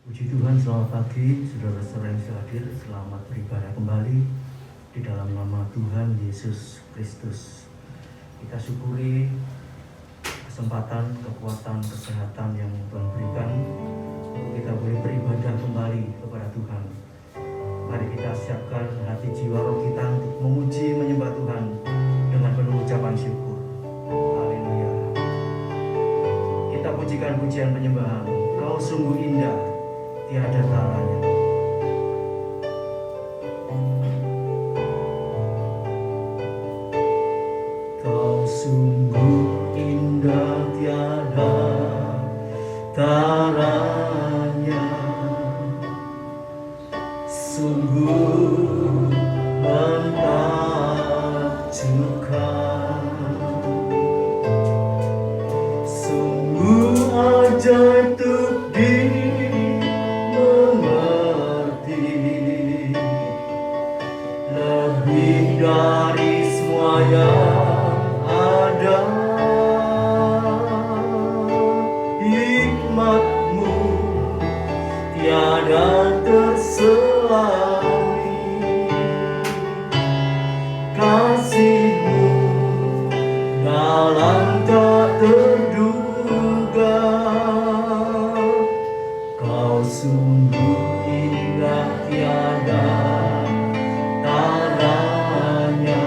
Puji Tuhan, selamat pagi saudara-saudara yang hadir. Selamat beribadah kembali di dalam nama Tuhan Yesus Kristus. Kita syukuri kesempatan, kekuatan, kesehatan yang Tuhan berikan untuk kita boleh beribadah kembali kepada Tuhan. Mari kita siapkan hati jiwa roh kita untuk memuji menyembah Tuhan dengan penuh ucapan syukur. Haleluya. Kita pujikan pujian penyembahan. Kau sungguh indah, tiada talanya. Kau sungguh indah, tiada talanya. Sungguh menakjubkan, sungguh ajaib untuk dimengerti, lebih dari semua yang ada. Hikmat-Mu tiada terselami, kasih-Mu dalam tak terduga. Kau sungguh indah, tiada tandanya,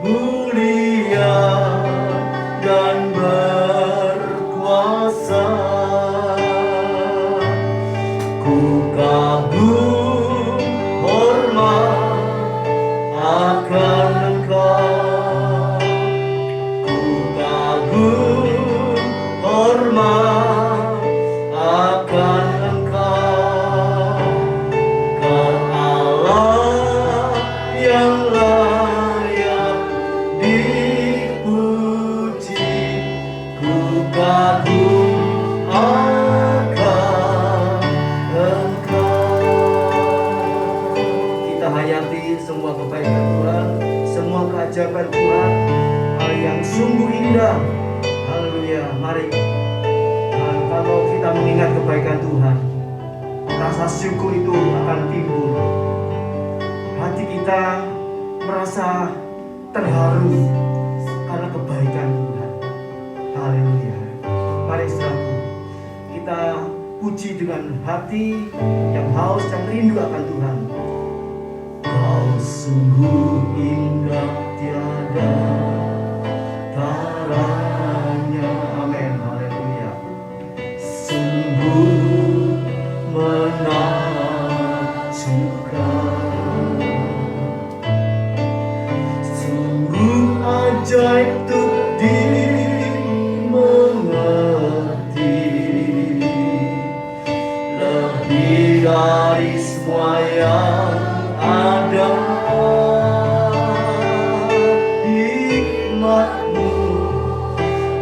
mulia dan berkuasa. Ku kagum hormat akan Engkau, ku kagum hormat akan Engkau. Kau Allah yang layak dipuji, ku kagum akan Engkau. Kita hayati semua kebaikan Tuhan, semua keajaiban Tuhan, hal yang sungguh indah. Haleluya. Mari, kalau kita mengingat kebaikan Tuhan, rasa syukur itu akan timbul. Hati kita merasa terharu karena kebaikan Tuhan. Haleluya. Mari saudaraku, kita puji dengan hati yang haus dan rindu akan Tuhan. Kau sungguh indah, tiada taranya. Amin. Haleluya. Sungguh menakjubkan, sungguh ajaib untuk dimengerti, lebih dari semua yang ada. Hikmat-Mu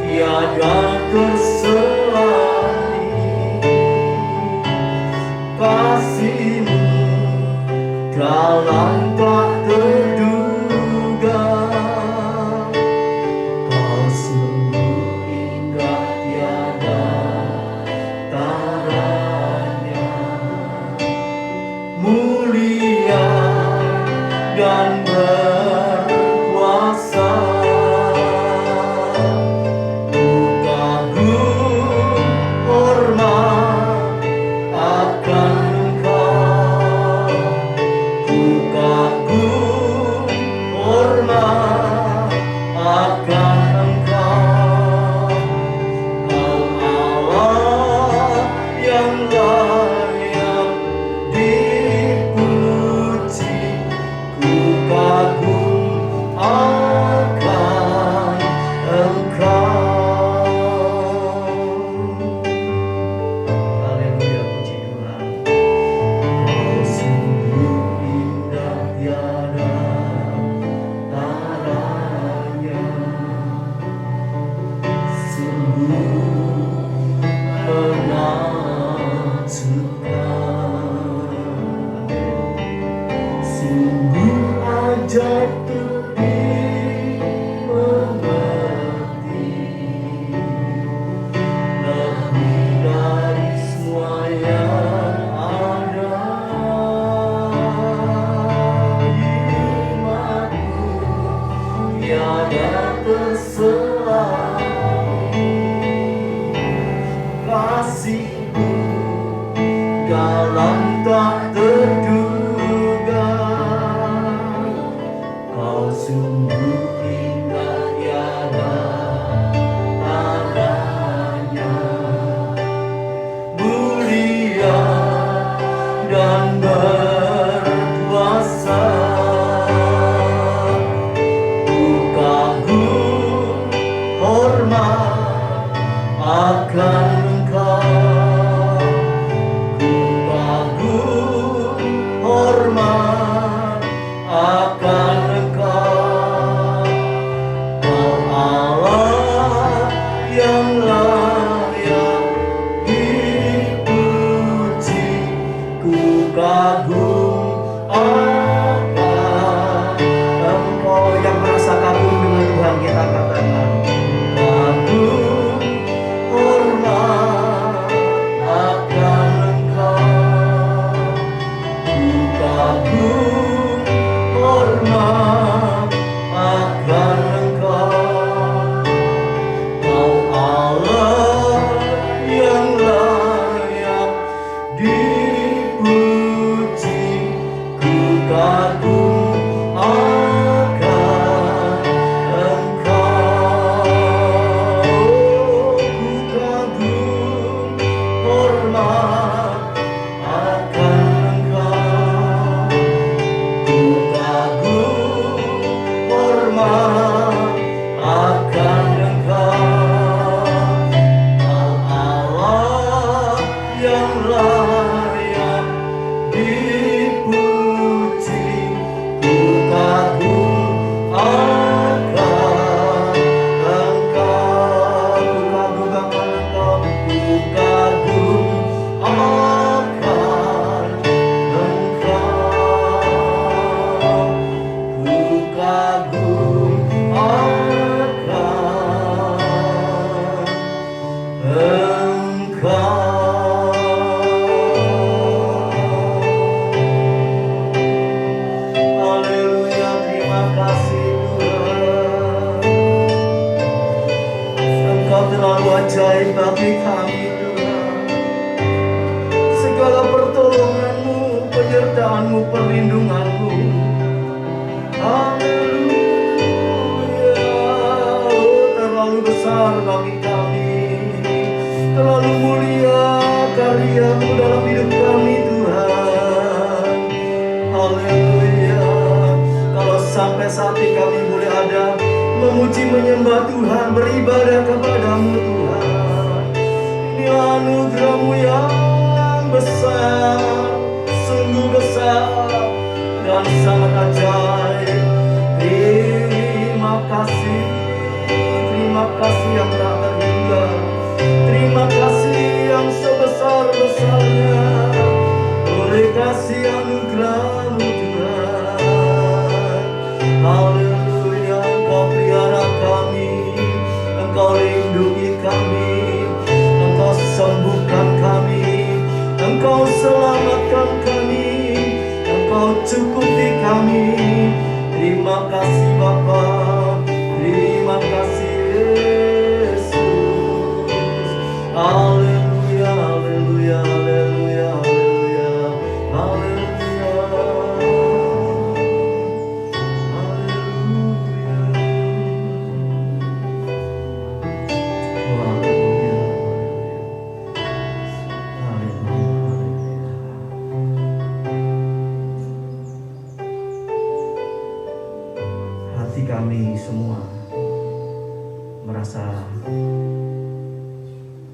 tiada terselami, kasih-Mu dalam tak terduga. Kau sungguh indah, tiada taranya, mulia dan berkuasa. Ku kagum hormat akan Engkau, ku kagum selalu kasih-Mu dalam tak terduga. Kau sungguh indah tiada tandanya, mulia dan berkuasa. Ku kagum hormat akan Engkau, ku kagum hormat akan Engkau. Kau Allah yang layak dipuji, ku kagum akan Engkau. Yang merasa kagum dengan Tuhan, kita katakan kagum hormat akan Engkau, ku kagum hormat akan Engkau. Kau Allah yang layak dipuji, ku kagum akan Engkau. Ku kagum hormat akan Engkau, ku kagum hormat akan Engkau. Kau Allah yang layak dipuji, ku kagum akan Engkau. Ku kagum akan Engkau, ku kagum akan Engkau, ku kagum akan Engkau. Haleluya, terima kasih Tuhan. Engkau terlalu ajaib bagi kami Tuhan. Segala pertolongan-Mu, penyertaan-Mu, perlindungan-Mu. Haleluya, terlalu besar bagi kami. Terlalu mulia karya-Mu dalam hidup kami Tuhan. Haleluya. Kalau sampai saat ini kami boleh ada memuji menyembah Tuhan, beribadah kepada-Mu Tuhan, ini anugerah-Mu yang besar, sungguh besar dan sangat ajaib. Terima kasih yang tak terhingga, terima kasih yang sebesar-besarnya. Oleh kasih anugerah-Mu Tuhan, haleluya. Engkau pelihara kami, Engkau lindungi kami, Engkau sembuhkan kami, Engkau selamatkan kami, Engkau cukupi kami. Terima kasih Bapa, terima kasih Yesus. Haleluya, haleluya, haleluya, haleluya, haleluya, haleluya, haleluya. Hati kami semua merasa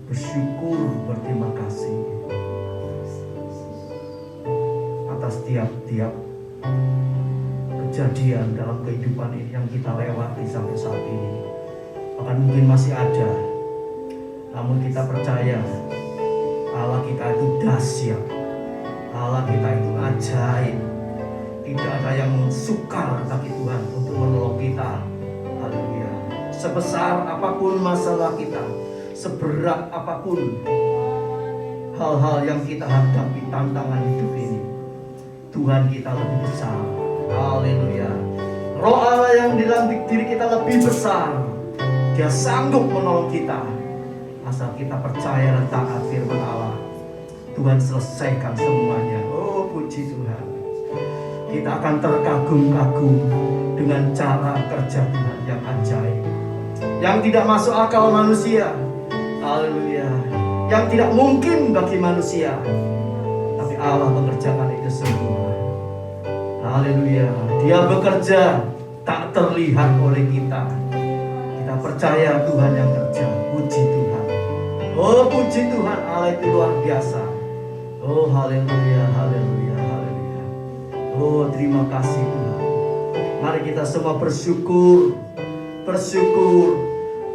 bersyukur, berterima kasih atas tiap-tiap kejadian dalam kehidupan ini yang kita lewati sampai saat ini. Bahkan mungkin masih ada, namun kita percaya Allah kita itu dahsyat, Allah kita itu ajaib. Tidak ada yang sukar bagi Tuhan untuk menolong kita. Haleluya. Sebesar apapun masalah kita, seberat apapun hal-hal yang kita hadapi, tantangan hidup ini, Tuhan kita lebih besar. Haleluya. Roh Allah yang di dalam diri kita lebih besar. Dia sanggup menolong kita asal kita percaya dan taat firman Allah. Tuhan selesaikan semuanya. Oh, puji Tuhan. Kita akan terkagum-kagum dengan cara kerja Tuhan yang ajaib, yang tidak masuk akal manusia. Haleluya. Yang tidak mungkin bagi manusia, tapi Allah mengerjakan itu semua. Haleluya. Dia bekerja tak terlihat oleh kita. Kita percaya Tuhan yang kerja. Puji Tuhan. Oh, puji Tuhan. Allah itu luar biasa. Oh, haleluya, haleluya, haleluya. Oh, terima kasih Tuhan. Mari kita semua bersyukur. Bersyukur.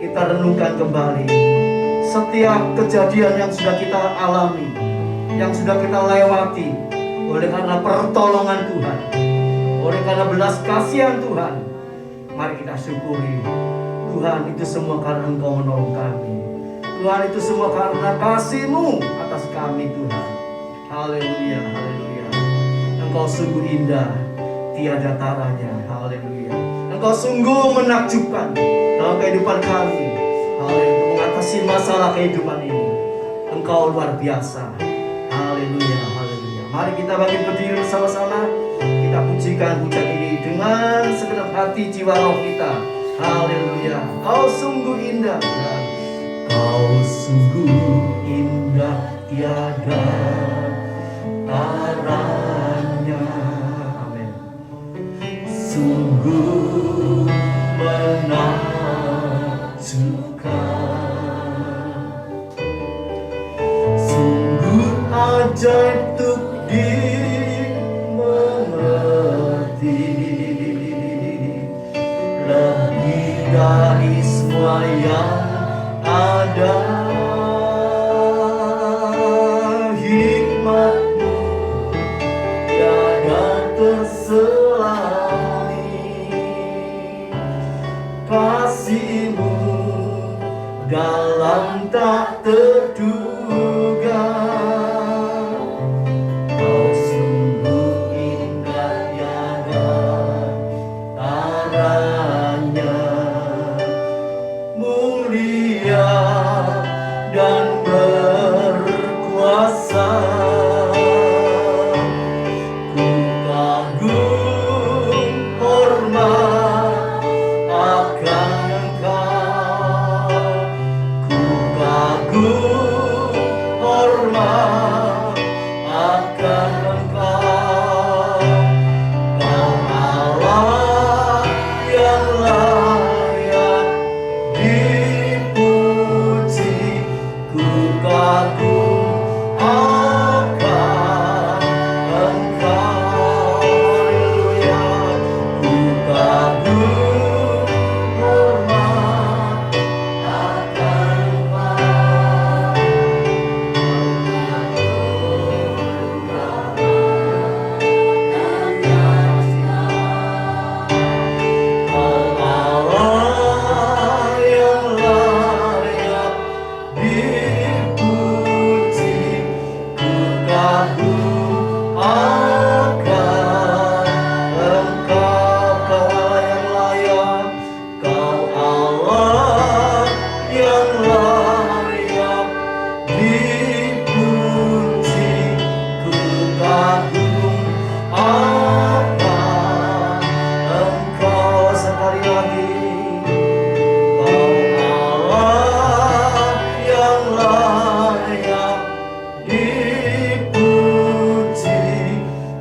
Kita renungkan kembali setiap kejadian yang sudah kita alami, yang sudah kita lewati, oleh karena pertolongan Tuhan, oleh karena belas kasihan Tuhan. Mari kita syukuri. Tuhan, itu semua karena Engkau menolong kami. Tuhan, itu semua karena kasih-Mu atas kami Tuhan. Haleluya, haleluya. Engkau sungguh indah, tiada taranya. Haleluya. Engkau sungguh menakjubkan dalam kehidupan kami. Haleluya. Mengatasi masalah kehidupan ini, Engkau luar biasa. Haleluya, haleluya. Mari kita bangkit berdiri bersama-sama. Kita pujikan pujian ini dengan segenap hati, jiwa, roh kita. Haleluya. Kau sungguh indah Tuhan. Kau sungguh indah, tiada taranya. Amin. Sungguh menakjubkan, sungguh ajaib untuk dimengerti, lebih dari semua yang ada. Hikmat-Mu tiada terselami, kasih-Mu dalam tak terduga. Kau sungguh indah, tiada taranya, mulia dan berkuasa. Ku kagum hormat akan Engkau. Ku kagum hormat akan Engkau. Kau Allah yang layak dipuji. Ku kagum akan Engkau. Haleluya. Ku kagum hormat akan Engkau. Kau Allah yang layak dipuji. Ku kagum akan Engkau. Kau Allah yang layak. Kau Allah yang layak dipuji. Ku kagum akan Engkau. Sekali lagi. Kau Allah yang layak dipuji.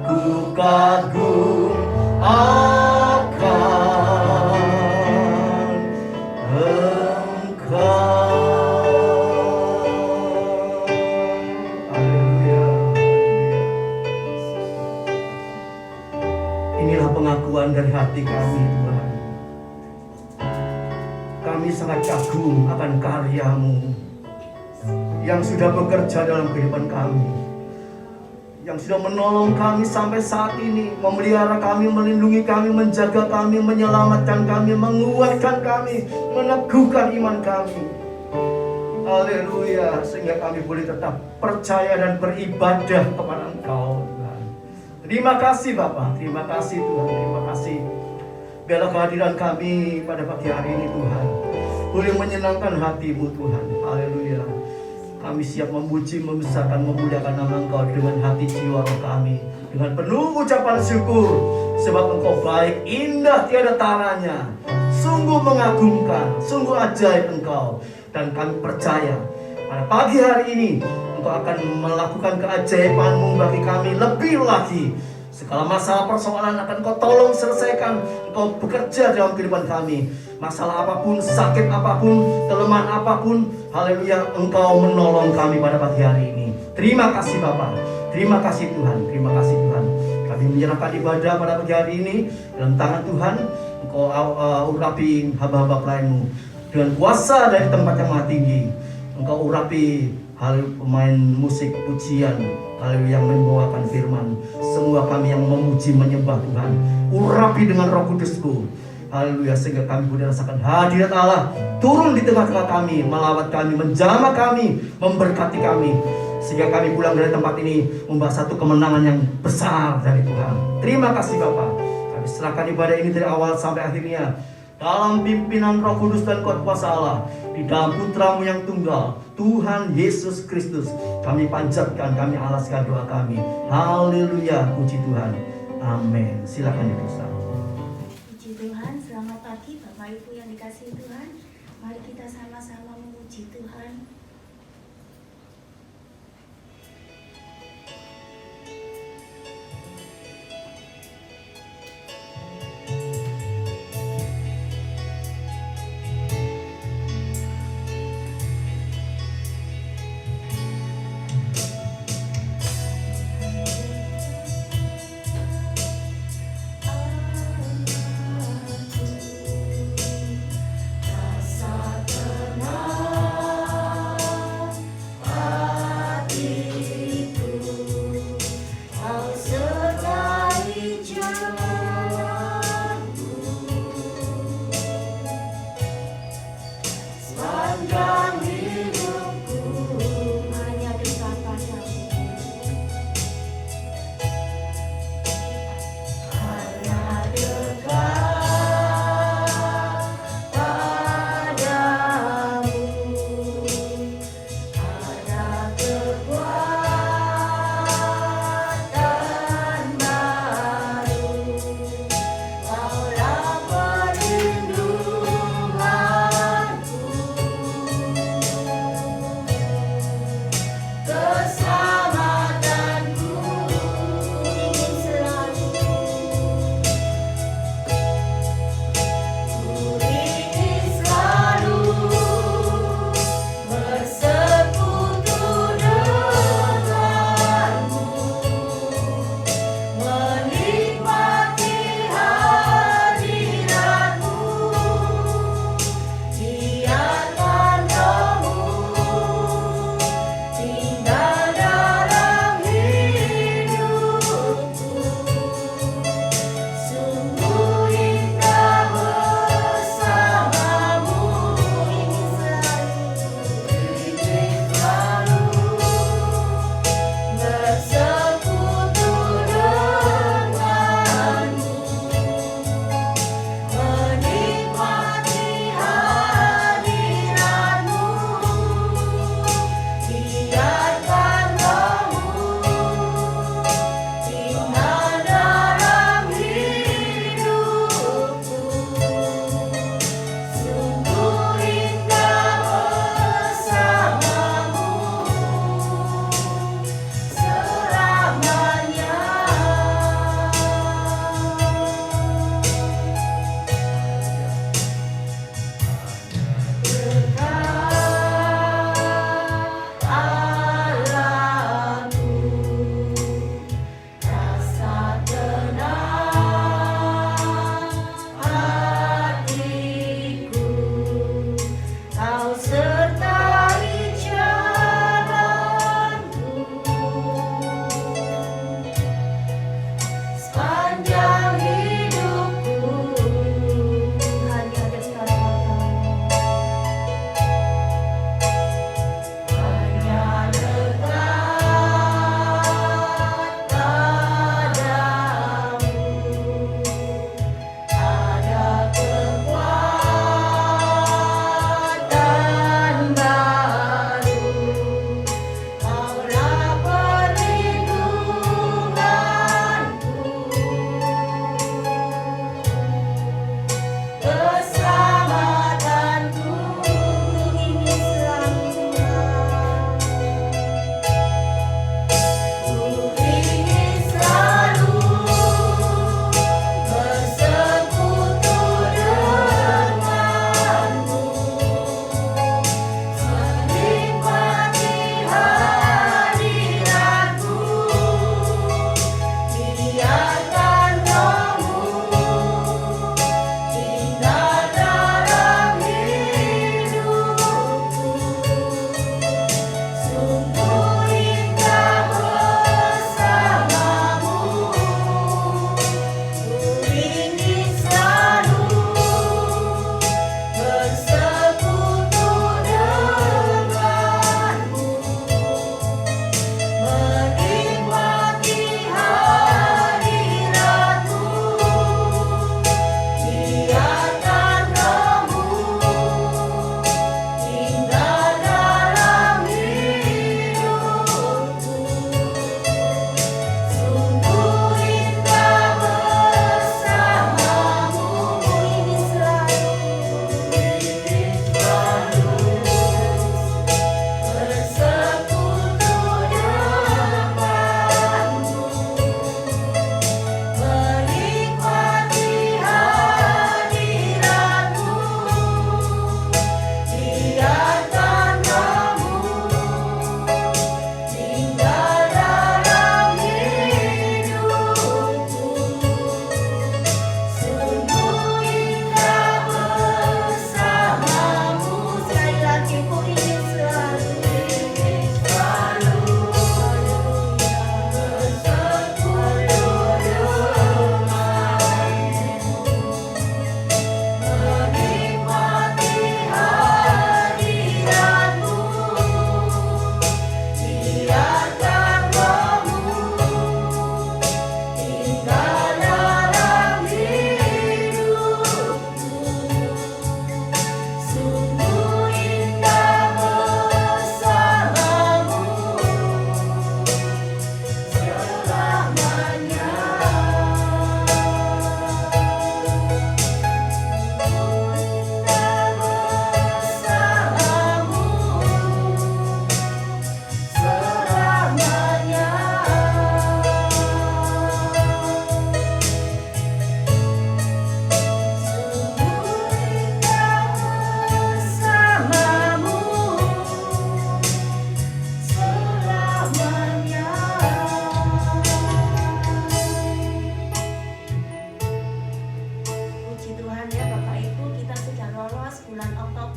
Ku kagum akan Engkau. Haleluya. Inilah pengakuan dari hati kami Tuhan. Kami sangat kagum akan karya-Mu yang sudah bekerja dalam kehidupan kami, yang sudah menolong kami sampai saat ini, memelihara kami, melindungi kami, menjaga kami, menyelamatkan kami, menguatkan kami, meneguhkan iman kami. Haleluya. Sehingga kami boleh tetap percaya dan beribadah kepada Engkau Tuhan. Terima kasih Bapak, terima kasih Tuhan, terima kasih. Biarlah kehadiran kami pada pagi hari ini Tuhan boleh menyenangkan hati-Mu Tuhan. Haleluya. Kami siap memuji, membesarkan, memuliakan nama Engkau dengan hati jiwa roh kami, dengan penuh ucapan syukur, sebab Engkau baik, indah, tiada taranya, sungguh mengagumkan, sungguh ajaib Engkau. Dan kami percaya pada pagi hari ini Engkau akan melakukan keajaiban-Mu bagi kami lebih lagi. Segala masalah persoalan akan Engkau tolong selesaikan. Engkau bekerja dalam kehidupan kami. Masalah apapun, sakit apapun, kelemahan apapun, haleluya, Engkau menolong kami pada pagi hari ini. Terima kasih Bapa, terima kasih Tuhan, terima kasih Tuhan. Kami menyerahkan ibadah pada pagi hari ini dalam tangan Tuhan. Engkau urapi hamba-hamba pelayan-Mu dengan kuasa dari tempat yang maha tinggi. Engkau urapi hal pemain musik pujian, haleluya, yang membawakan firman. Semua kami yang memuji menyembah Tuhan, urapi dengan Roh Kudus-Mu. Haleluya, sehingga kami boleh rasakan hadirat Allah turun di tengah-tengah kami, melawat kami, menjamah kami, memberkati kami, sehingga kami pulang dari tempat ini membawa satu kemenangan yang besar dari Tuhan. Terima kasih Bapa. Kami serahkan ibadah ini dari awal sampai akhirnya dalam pimpinan Roh Kudus dan kuasa Allah, di dalam Putra-Mu yang tunggal, Tuhan Yesus Kristus. Kami panjatkan, kami alaskan doa kami. Haleluya, puji Tuhan. Amin. Silakan ditulis. Tuhan, selamat pagi Bapak Ibu yang dikasihi Tuhan. Mari kita sama-sama memuji Tuhan.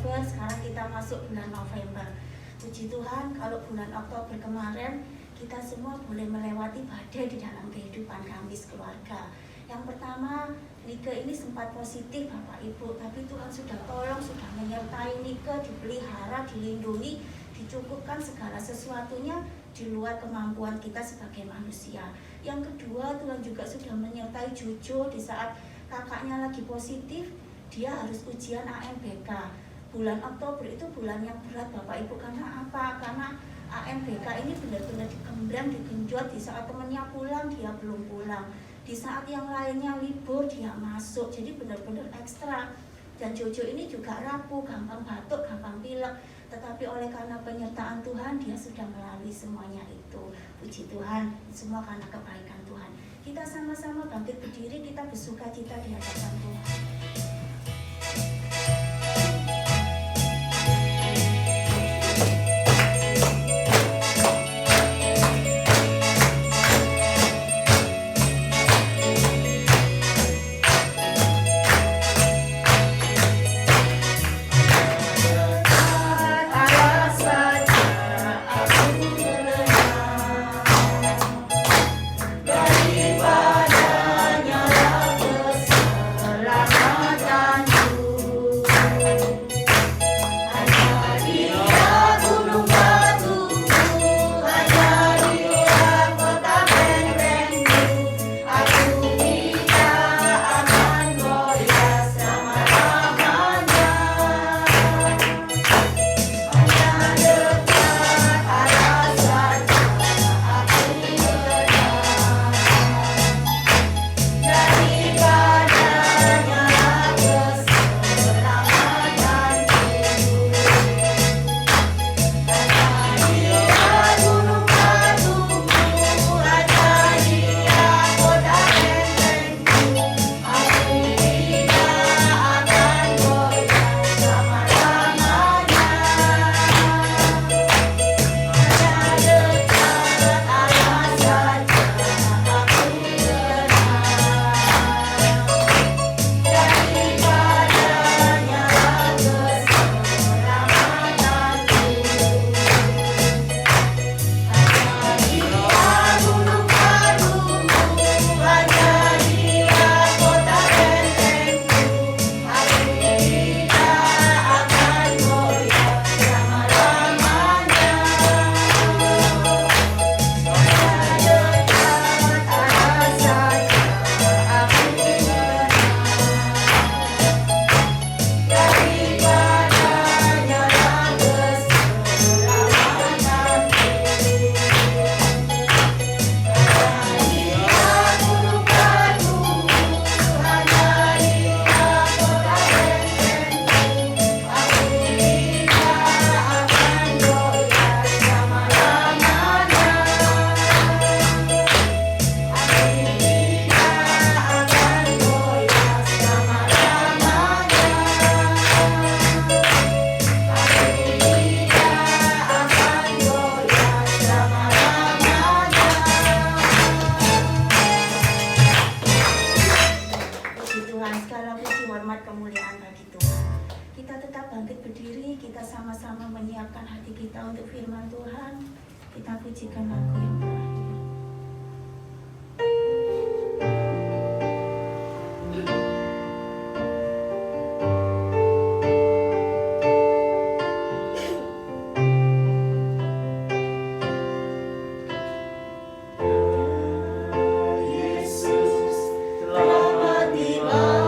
Oktober, sekarang kita masuk bulan November. Puji Tuhan, kalau bulan Oktober kemarin kita semua boleh melewati badai di dalam kehidupan kami sekeluarga. Yang pertama, Nike ini sempat positif Bapak Ibu, tapi Tuhan sudah tolong, sudah menyertai Nike, dipelihara, dilindungi, dicukupkan segala sesuatunya di luar kemampuan kita sebagai manusia. Yang kedua, Tuhan juga sudah menyertai Jojo di saat kakaknya lagi positif, dia harus ujian AMBK. Bulan Oktober itu bulan yang berat Bapak Ibu, karena apa? Karena AMBK ini benar-benar digembleng, digenjot. Di saat temannya pulang, dia belum pulang. Di saat yang lainnya libur, dia masuk. Jadi benar-benar ekstra. Dan Jojo ini juga rapuh, gampang batuk, gampang pilek. Tetapi oleh karena penyertaan Tuhan, dia sudah melalui semuanya itu. Puji Tuhan, semua karena kebaikan Tuhan. Kita sama-sama bangkit berdiri, kita bersuka cita di hadapan Tuhan. Kita pujikan lagu yang terakhir. Selamatkan jiwa.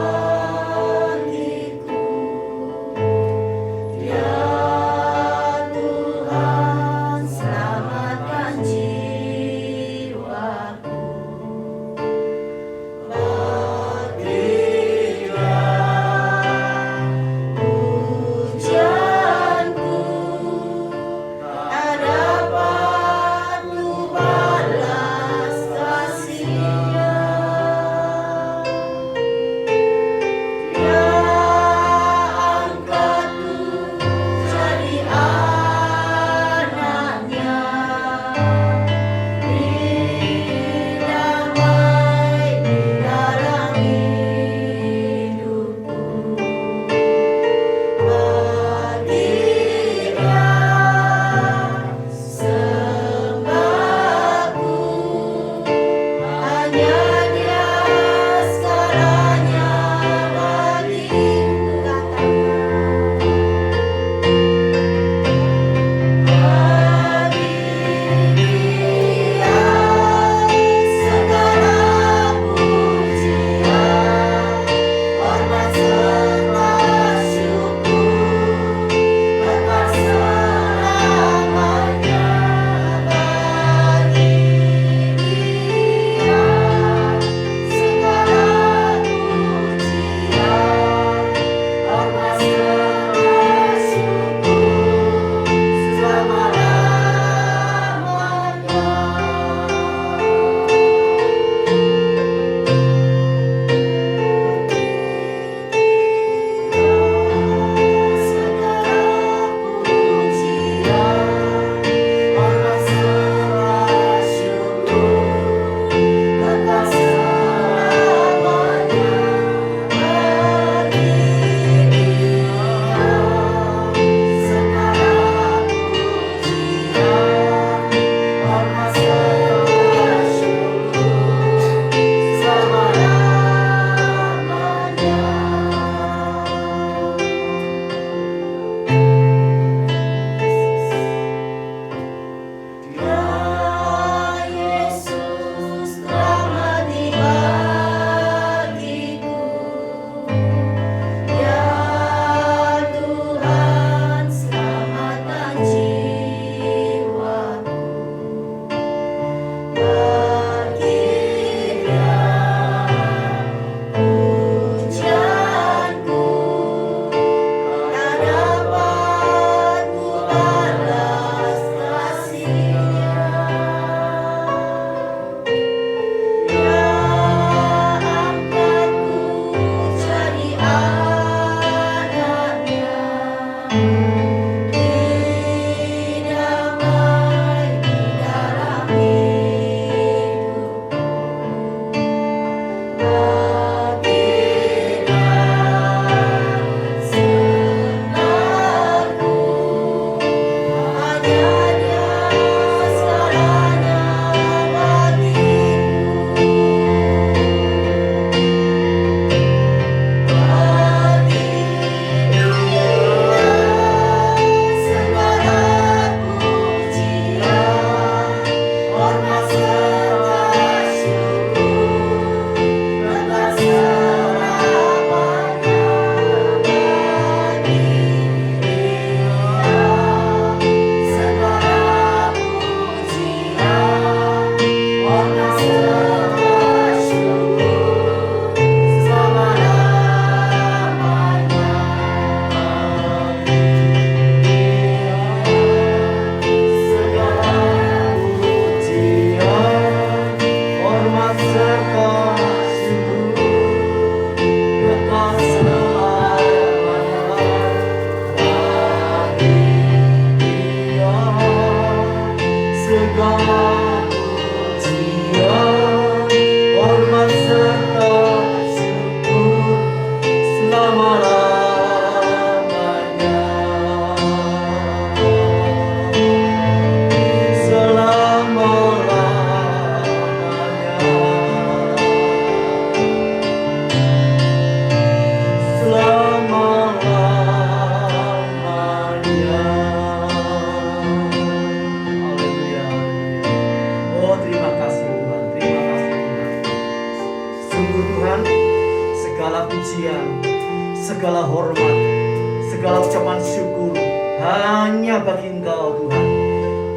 hanya bagi Engkau Tuhan.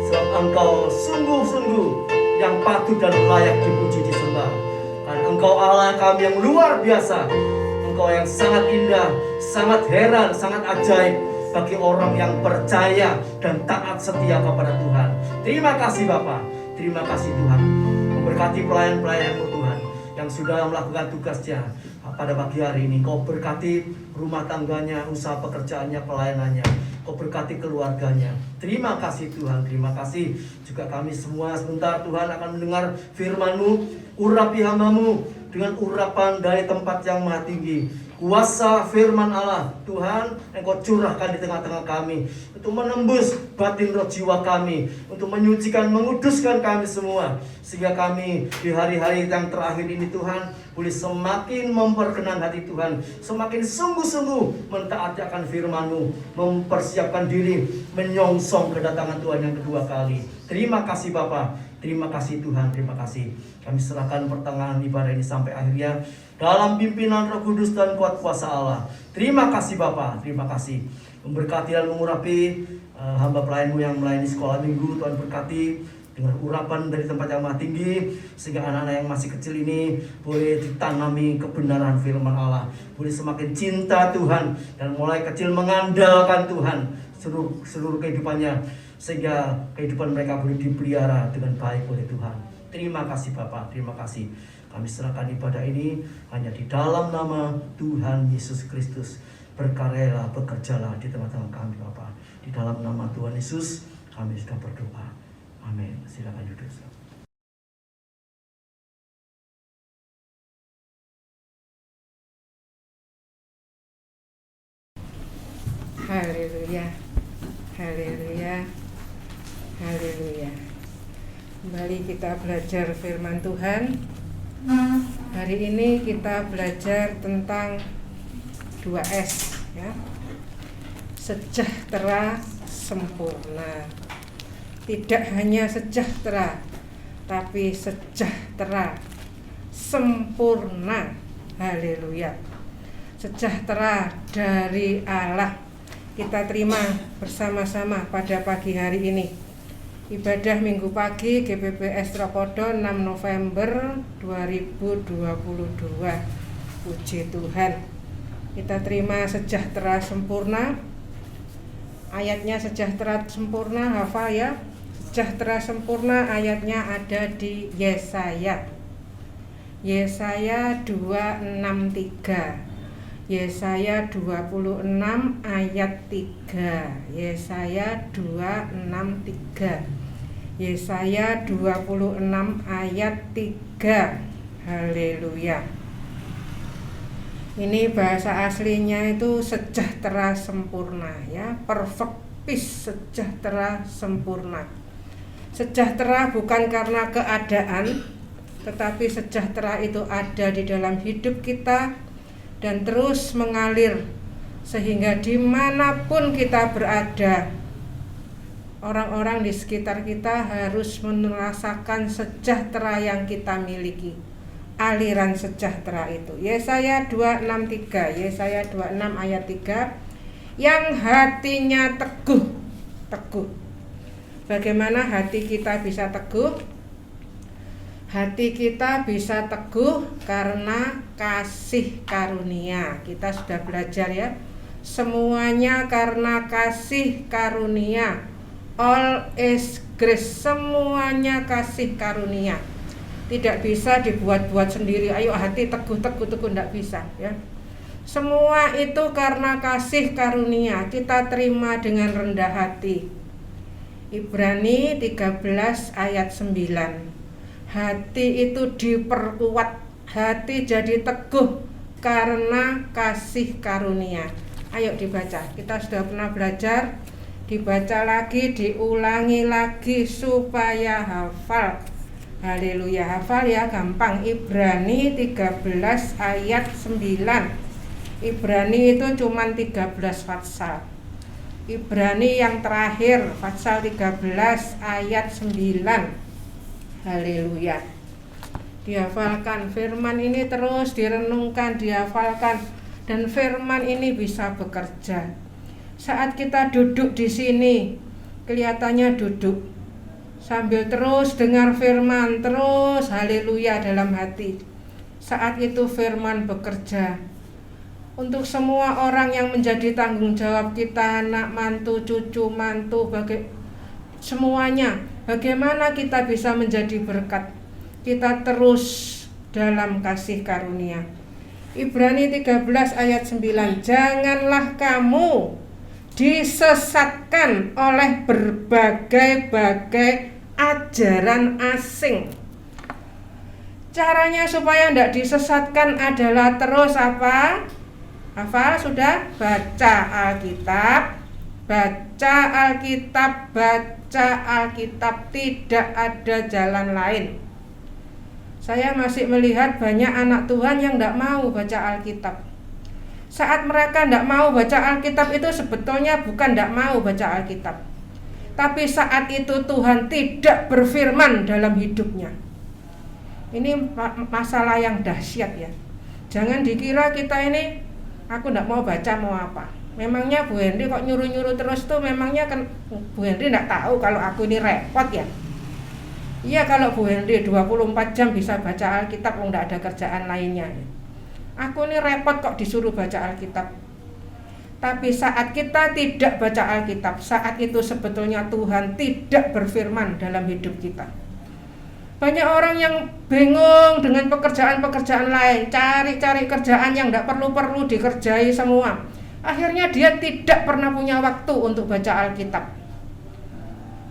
Sebab Engkau sungguh-sungguh yang patut dan layak dipuji disembah. Karena Engkau Allah kami yang luar biasa. Engkau yang sangat indah, sangat heran, sangat ajaib bagi orang yang percaya dan taat setia kepada Tuhan. Terima kasih Bapa, terima kasih Tuhan. Memberkati pelayan-pelayan-Mu Tuhan yang sudah melakukan tugasnya pada pagi hari ini. Kau berkati rumah tangganya, usaha pekerjaannya, pelayanannya. Kau berkati keluarganya. Terima kasih Tuhan, terima kasih. Juga kami semua sebentar Tuhan akan mendengar firman-Mu. Urapi hamba-Mu dengan urapan dari tempat yang maha tinggi. Kuasa firman Allah Tuhan yang Kau curahkan di tengah-tengah kami untuk menembus batin roh jiwa kami, untuk menyucikan, menguduskan kami semua, sehingga kami di hari-hari yang terakhir ini Tuhan boleh semakin memperkenan hati Tuhan, semakin sungguh-sungguh mentaati akan firman-Mu, mempersiapkan diri menyongsong kedatangan Tuhan yang kedua kali. Terima kasih Bapa, terima kasih Tuhan, terima kasih. Kami serahkan pertengahan ibadah ini sampai akhirnya dalam pimpinan Roh Kudus dan kuat kuasa Allah. Terima kasih Bapa, terima kasih. Memberkati dan mengurapi hamba pelayan-Mu yang melayani sekolah minggu. Tuhan berkati dengan urapan dari tempat yang maha tinggi, sehingga anak-anak yang masih kecil ini boleh ditanami kebenaran firman Allah, boleh semakin cinta Tuhan dan mulai kecil mengandalkan Tuhan seluruh kehidupannya, sehingga kehidupan mereka boleh dipelihara dengan baik oleh Tuhan. Terima kasih Bapak, terima kasih. Kami serahkan ibadah ini hanya di dalam nama Tuhan Yesus Kristus. Berkaryalah, bekerjalah di tengah-tengah kami Bapak. Di dalam nama Tuhan Yesus kami sudah berdoa. Amin. Silakan duduk. Haleluya, haleluya, haleluya. Kembali kita belajar firman Tuhan. Hari ini kita belajar tentang 2S ya. Sejahtera sempurna. Tidak hanya sejahtera, tapi sejahtera sempurna. Haleluya. Sejahtera dari Allah kita terima bersama-sama pada pagi hari ini. Ibadah Minggu pagi GPPS Tropodo 6 November 2022. Puji Tuhan. Kita terima sejahtera sempurna. Ayatnya sejahtera sempurna, hafal ya. Sejahtera sempurna ayatnya ada di Yesaya. Yesaya 263. Yesaya 26 ayat 3. Yesaya 263. Yesaya 26 ayat 3. Haleluya. Ini bahasa aslinya itu sejahtera sempurna ya, perfect peace, sejahtera sempurna. Sejahtera bukan karena keadaan, tetapi sejahtera itu ada di dalam hidup kita dan terus mengalir, sehingga dimanapun kita berada, orang-orang di sekitar kita harus merasakan sejahtera yang kita miliki, aliran sejahtera itu. Yesaya 263, Yesaya 26 ayat 3, yang hatinya teguh. Bagaimana hati kita bisa teguh? Hati kita bisa teguh karena kasih karunia. Kita sudah belajar ya, semuanya karena kasih karunia. All is grace, semuanya kasih karunia. Tidak bisa dibuat-buat sendiri. Ayo hati teguh, tidak bisa ya. Semua itu karena kasih karunia. Kita terima dengan rendah hati. Ibrani 13 ayat 9. Hati itu diperkuat, hati jadi teguh karena kasih karunia. Ayo dibaca. Kita sudah pernah belajar. Dibaca lagi, diulangi lagi supaya hafal. Haleluya, hafal ya, gampang. Ibrani 13 ayat 9. Ibrani itu cuma 13 pasal. Ibrani yang terakhir, pasal 13 ayat 9. Haleluya. Dihafalkan firman ini, terus direnungkan, dihafalkan, dan firman ini bisa bekerja. Saat kita duduk di sini, kelihatannya duduk sambil terus dengar firman, terus haleluya dalam hati. Saat itu firman bekerja untuk semua orang yang menjadi tanggung jawab kita, anak, mantu, cucu, mantu, semuanya. Bagaimana kita bisa menjadi berkat? Kita terus dalam kasih karunia. Ibrani 13 ayat 9. Janganlah kamu disesatkan oleh berbagai-bagai ajaran asing. Caranya supaya tidak disesatkan adalah terus apa? Hafal sudah? Baca Alkitab, baca Alkitab, baca Alkitab. Tidak ada jalan lain. Saya masih melihat banyak anak Tuhan yang tidak mau baca Alkitab. Saat mereka tidak mau baca Alkitab itu sebetulnya bukan tidak mau baca Alkitab, tapi saat itu Tuhan tidak berfirman dalam hidupnya. Ini masalah yang dahsyat ya. Jangan dikira kita ini, aku tidak mau baca mau apa. Memangnya Bu Henry kok nyuruh-nyuruh terus tuh, memangnya kan Bu Henry tidak tahu kalau aku ini repot ya. Iya, kalau Bu Henry 24 jam bisa baca Alkitab, tidak ada kerjaan lainnya. Aku ini repot kok disuruh baca Alkitab. Tapi saat kita tidak baca Alkitab, saat itu sebetulnya Tuhan tidak berfirman dalam hidup kita. Banyak orang yang bingung dengan pekerjaan-pekerjaan lain, cari-cari kerjaan yang tidak perlu-perlu dikerjai semua. Akhirnya dia tidak pernah punya waktu untuk baca Alkitab.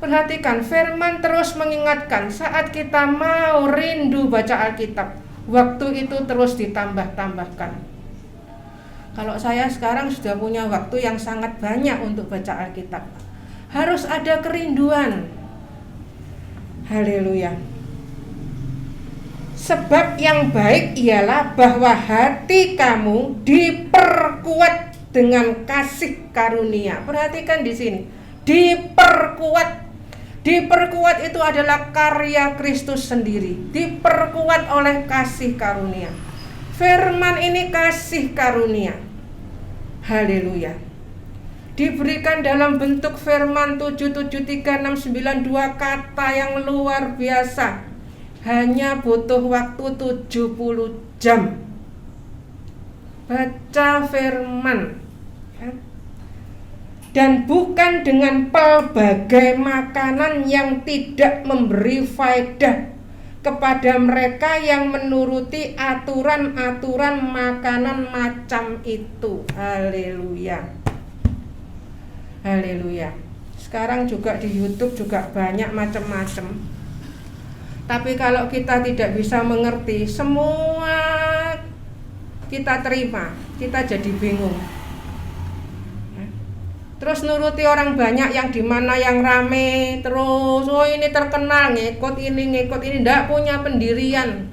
Perhatikan, firman terus mengingatkan saat kita mau rindu baca Alkitab, waktu itu terus ditambah-tambahkan. Kalau saya sekarang sudah punya waktu yang sangat banyak untuk baca Alkitab. Harus ada kerinduan. Haleluya. Sebab yang baik ialah bahwa hati kamu diperkuat dengan kasih karunia. Perhatikan di sini, diperkuat. Diperkuat itu adalah karya Kristus sendiri. Diperkuat oleh kasih karunia. Firman ini kasih karunia. Haleluya. Diberikan dalam bentuk firman 773-692, kata yang luar biasa. Hanya butuh waktu 70 jam. Baca firman. Dan bukan dengan pelbagai makanan yang tidak memberi faedah kepada mereka yang menuruti aturan-aturan makanan macam itu. Haleluya. Haleluya. Sekarang juga di YouTube juga banyak macam-macam. Tapi kalau kita tidak bisa mengerti, semua kita terima, kita jadi bingung. Terus nuruti orang banyak yang dimana yang rame, terus oh ini terkenal, ngikut ini, tidak punya pendirian.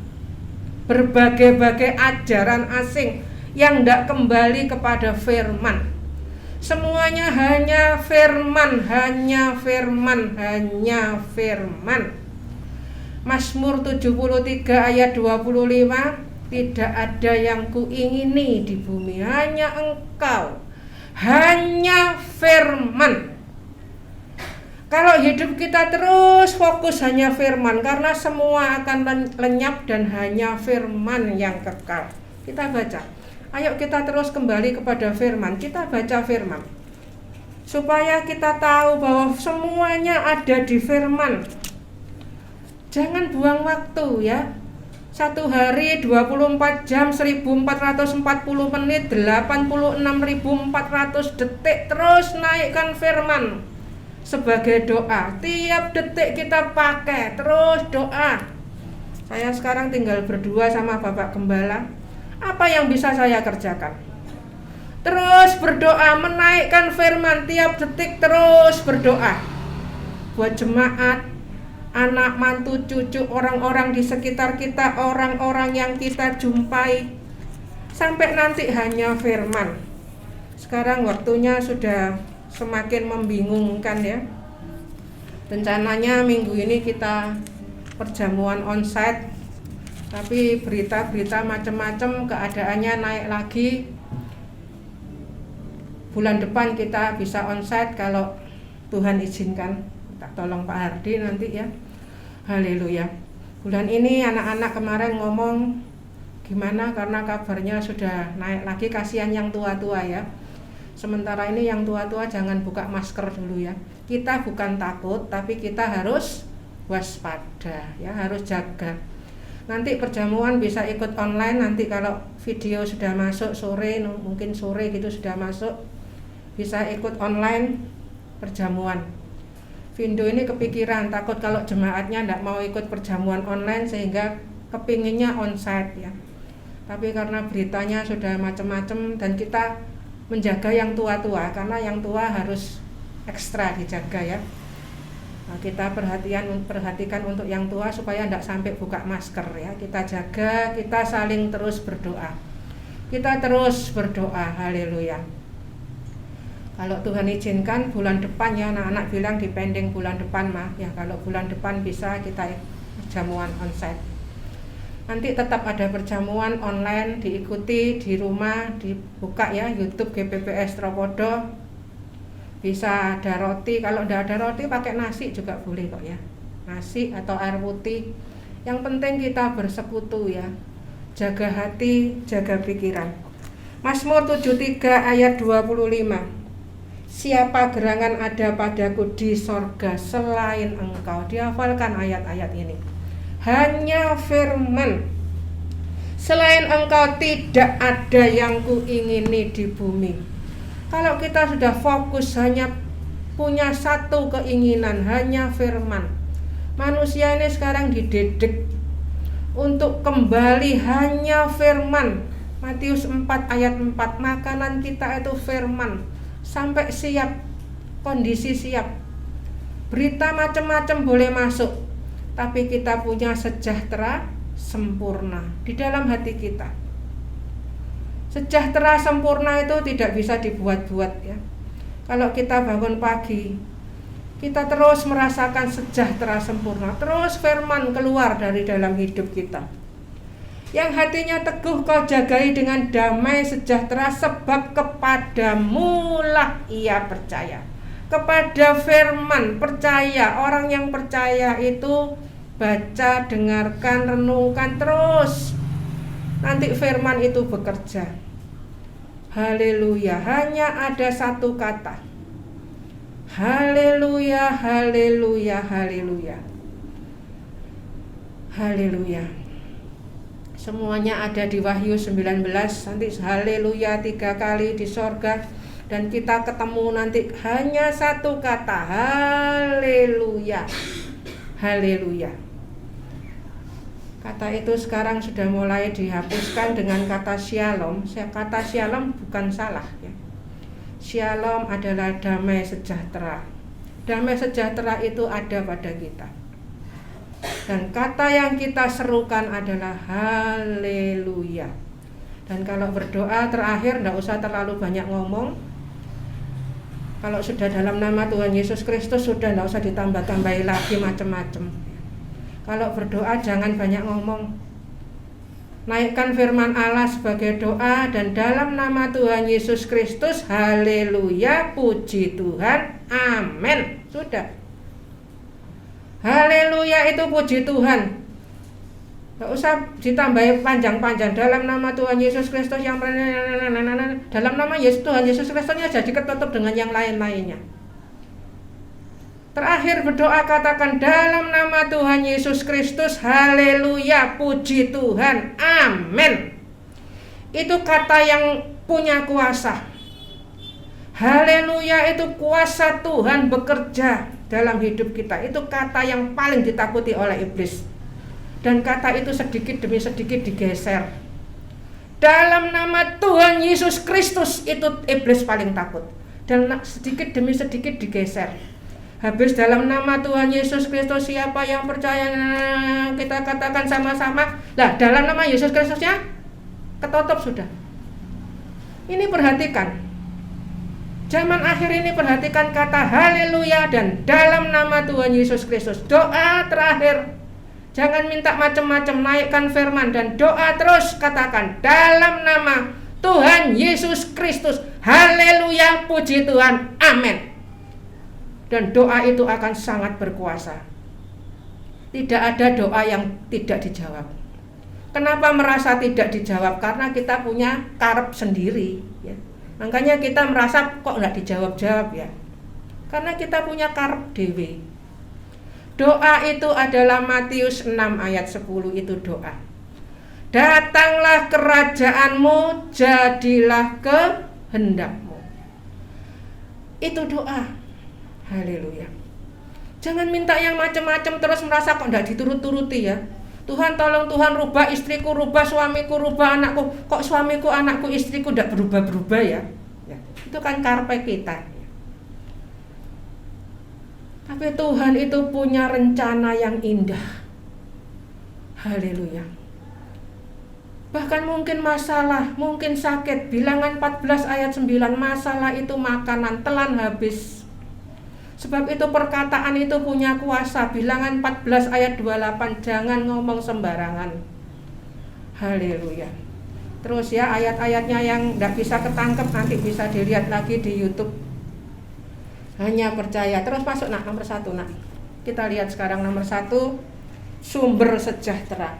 Berbagai-bagai ajaran asing yang tidak kembali kepada firman. Semuanya hanya firman, hanya firman, hanya firman. Mazmur 73 ayat 25, tidak ada yang kuingini di bumi, hanya Engkau, hanya firman. Kalau hidup kita terus fokus hanya firman, karena semua akan lenyap dan hanya firman yang kekal. Kita baca, ayo kita terus kembali kepada firman, kita baca firman supaya kita tahu bahwa semuanya ada di firman. Jangan buang waktu ya. Satu hari 24 jam 1440 menit 86.400 detik terus naikkan firman sebagai doa. Tiap detik kita pakai terus doa. Saya sekarang tinggal berdua sama Bapak Gembala. Apa yang bisa saya kerjakan? Terus berdoa, menaikkan firman tiap detik, terus berdoa buat jemaat, anak, mantu, cucu, orang-orang di sekitar kita, orang-orang yang kita jumpai, sampai nanti hanya firman. Sekarang waktunya sudah semakin membingungkan ya. Rencananya minggu ini kita perjamuan onsite, tapi berita-berita macam-macam, keadaannya naik lagi. bulan depan kita bisa onsite kalau Tuhan izinkan. Tak tolong Pak Hardi nanti ya. Haleluya. Bulan ini anak-anak kemarin ngomong gimana karena kabarnya sudah naik lagi, kasihan yang tua-tua ya. Sementara ini yang tua-tua jangan buka masker dulu ya. Kita bukan takut, tapi kita harus waspada ya, harus jaga. Nanti perjamuan bisa ikut online, nanti kalau video sudah masuk sore, mungkin sore gitu sudah masuk, bisa ikut online perjamuan. Vindo ini kepikiran, takut kalau jemaatnya tidak mau ikut perjamuan online sehingga kepinginnya onsite ya. Tapi karena beritanya sudah macam-macam dan kita menjaga yang tua-tua, karena yang tua harus ekstra dijaga ya. Nah, kita perhatikan untuk yang tua supaya tidak sampai buka masker ya. Kita jaga, kita saling terus berdoa. Kita terus berdoa, haleluya. Kalau Tuhan izinkan bulan depan ya, anak-anak bilang dipending bulan depan mah ya, kalau bulan depan bisa kita perjamuan onsite. Nanti tetap ada perjamuan online, diikuti di rumah, dibuka ya YouTube GPPS Tropodo. Bisa ada roti, kalau tidak ada roti pakai nasi juga boleh kok ya. Nasi atau air putih. Yang penting kita bersekutu ya. Jaga hati, jaga pikiran. Mazmur 73 ayat 25. Siapa gerangan ada padaku di sorga selain engkau. Dihafalkan ayat-ayat ini. Hanya firman. Selain engkau tidak ada yang kuingini di bumi. Kalau kita sudah fokus hanya punya satu keinginan, hanya firman. Manusia ini sekarang dididik untuk kembali hanya firman. Matius 4 ayat 4, makanan kita itu firman. Sampai siap, kondisi siap. Berita macam-macam boleh masuk, tapi kita punya sejahtera sempurna di dalam hati kita. Sejahtera sempurna itu tidak bisa dibuat-buat ya. Kalau kita bangun pagi, kita terus merasakan sejahtera sempurna, terus firman keluar dari dalam hidup kita. Yang hatinya teguh kau jagai dengan damai sejahtera, sebab kepadamu lah ia percaya. Kepada firman percaya. Orang yang percaya itu baca, dengarkan, renungkan terus. Nanti firman itu bekerja. Haleluya. Hanya ada satu kata. Haleluya, haleluya, haleluya. Haleluya. Semuanya ada di Wahyu 19. Nanti haleluya 3 kali di sorga. Dan kita ketemu nanti hanya satu kata. Haleluya. Haleluya. Kata itu sekarang sudah mulai dihapuskan dengan kata shalom. Kata shalom bukan salah ya. Shalom adalah damai sejahtera. Damai sejahtera itu ada pada kita. Dan kata yang kita serukan adalah haleluya. Dan kalau berdoa terakhir tidak usah terlalu banyak ngomong. Kalau sudah dalam nama Tuhan Yesus Kristus sudah tidak usah ditambah-tambahi lagi macam-macam. Kalau berdoa jangan banyak ngomong. Naikkan firman Allah sebagai doa dan dalam nama Tuhan Yesus Kristus, haleluya, puji Tuhan, amin. Sudah. Haleluya itu puji Tuhan. Tidak usah ditambahi panjang-panjang. Dalam nama Tuhan Yesus Kristus yang dalam nama Tuhan Yesus Kristusnya jadi ketutup dengan yang lain-lainnya. Terakhir berdoa katakan dalam nama Tuhan Yesus Kristus, haleluya, puji Tuhan, amin. Itu kata yang punya kuasa. Haleluya itu kuasa Tuhan bekerja dalam hidup kita. Itu kata yang paling ditakuti oleh iblis. Dan kata itu sedikit demi sedikit digeser. Dalam nama Tuhan Yesus Kristus itu iblis paling takut. Dan sedikit demi sedikit digeser. Habis dalam nama Tuhan Yesus Kristus siapa yang percaya, kita katakan sama-sama. Lah dalam nama Yesus Kristusnya ketutup sudah. Ini perhatikan. Zaman akhir ini perhatikan kata haleluya dan dalam nama Tuhan Yesus Kristus. Doa terakhir. Jangan minta macam-macam, naikkan firman dan doa terus katakan dalam nama Tuhan Yesus Kristus. Haleluya, puji Tuhan, amin. Dan doa itu akan sangat berkuasa. Tidak ada doa yang tidak dijawab. Kenapa merasa tidak dijawab? Karena kita punya karep sendiri ya. Makanya kita merasa kok nggak dijawab-jawab ya. Karena kita punya karep dewe. Doa itu adalah Matius 6 ayat 10 itu doa. Datanglah kerajaanmu, jadilah kehendakmu. Itu doa. Haleluya. Jangan minta yang macam-macam terus merasa kok tidak diturut-turuti ya. Tuhan tolong Tuhan rubah istriku, rubah suamiku, rubah anakku. Kok suamiku, anakku, istriku tidak berubah-berubah ya? Itu kan karpe kita. Tapi Tuhan itu punya rencana yang indah. Haleluya. Bahkan mungkin masalah, mungkin sakit. Bilangan 14 ayat 9, masalah itu makanan, telan habis. Sebab itu perkataan itu punya kuasa. Bilangan 14 ayat 28, jangan ngomong sembarangan. Haleluya. Terus ya ayat-ayatnya yang tidak bisa ketangkep nanti bisa dilihat lagi di YouTube. Hanya percaya. Terus masuk nomor 1 Kita lihat sekarang nomor 1, sumber sejahtera.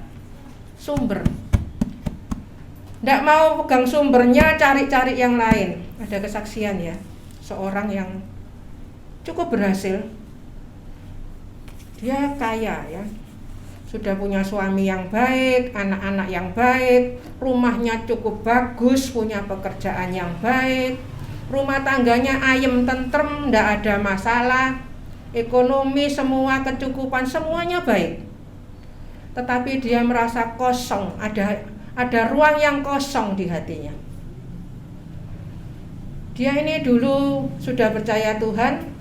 Sumber. Tidak mau pegang sumbernya, cari-cari yang lain. Ada kesaksian ya, seorang yang cukup berhasil. Dia kaya ya, sudah punya suami yang baik, anak-anak yang baik, rumahnya cukup bagus, punya pekerjaan yang baik, rumah tangganya ayem tentrem, tidak ada masalah, ekonomi semua kecukupan, semuanya baik. Tetapi dia merasa kosong, ada ruang yang kosong di hatinya. Dia ini dulu sudah percaya Tuhan,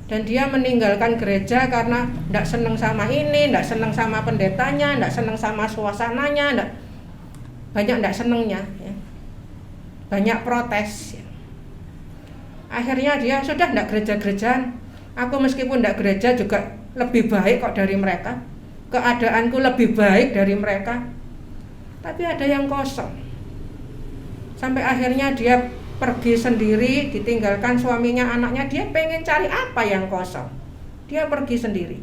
dan dia meninggalkan gereja karena tidak senang sama ini, tidak senang sama pendetanya, tidak senang sama suasananya, banyak tidak senangnya ya. Banyak protes ya. Akhirnya dia sudah tidak gereja-gerejaan. Aku meskipun tidak gereja juga lebih baik kok dari mereka, keadaanku lebih baik dari mereka. Tapi ada yang kosong. Sampai akhirnya dia pergi sendiri, ditinggalkan suaminya, anaknya. Dia pengen cari apa yang kosong. Dia pergi sendiri,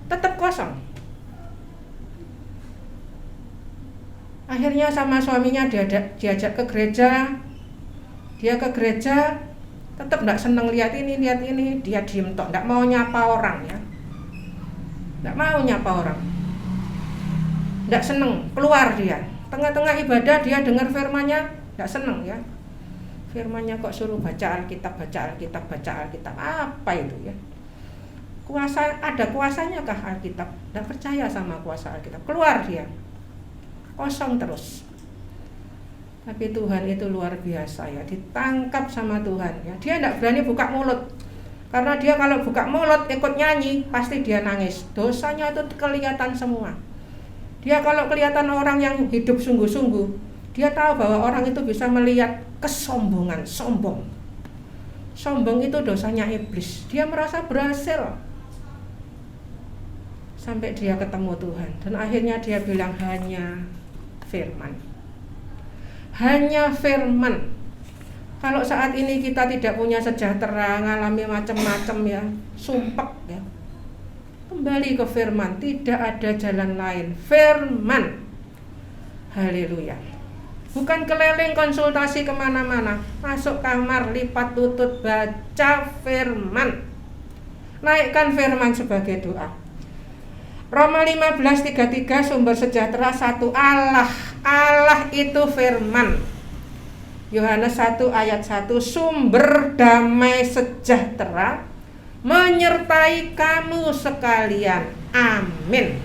tetap kosong. Akhirnya sama suaminya diajak ke gereja. Dia ke gereja, tetap tidak senang lihat ini. Dia diem tok, tidak mau nyapa orang ya. Tidak mau nyapa orang, tidak senang. Keluar dia, tengah-tengah ibadah dia dengar firman-Nya, tidak senang ya. Firman-Nya kok suruh baca Alkitab, apa itu ya? Kuasa, ada kuasanya kah Alkitab? Tidak percaya sama kuasa Alkitab. Keluar dia, kosong terus. Tapi Tuhan itu luar biasa ya, ditangkap sama Tuhan ya. Dia tidak berani buka mulut, karena dia kalau buka mulut ikut nyanyi pasti dia nangis. Dosanya itu kelihatan semua. Dia kalau kelihatan orang yang hidup sungguh-sungguh, dia tahu bahwa orang itu bisa melihat kesombongan, sombong. Sombong itu dosanya iblis. Dia merasa berhasil. Sampai dia ketemu Tuhan. Dan akhirnya dia bilang hanya firman. Hanya firman. Kalau saat ini kita tidak punya sejahtera, ngalami macam-macam ya, sumpek ya, kembali ke firman. Tidak ada jalan lain. Firman. Haleluya. Bukan keliling konsultasi kemana-mana. Masuk kamar, lipat lutut, baca firman. Naikkan firman sebagai doa. Roma 15:33, sumber sejahtera 1 Allah. Allah itu firman. Yohanes 1 ayat 1, sumber damai sejahtera menyertai kamu sekalian. Amin.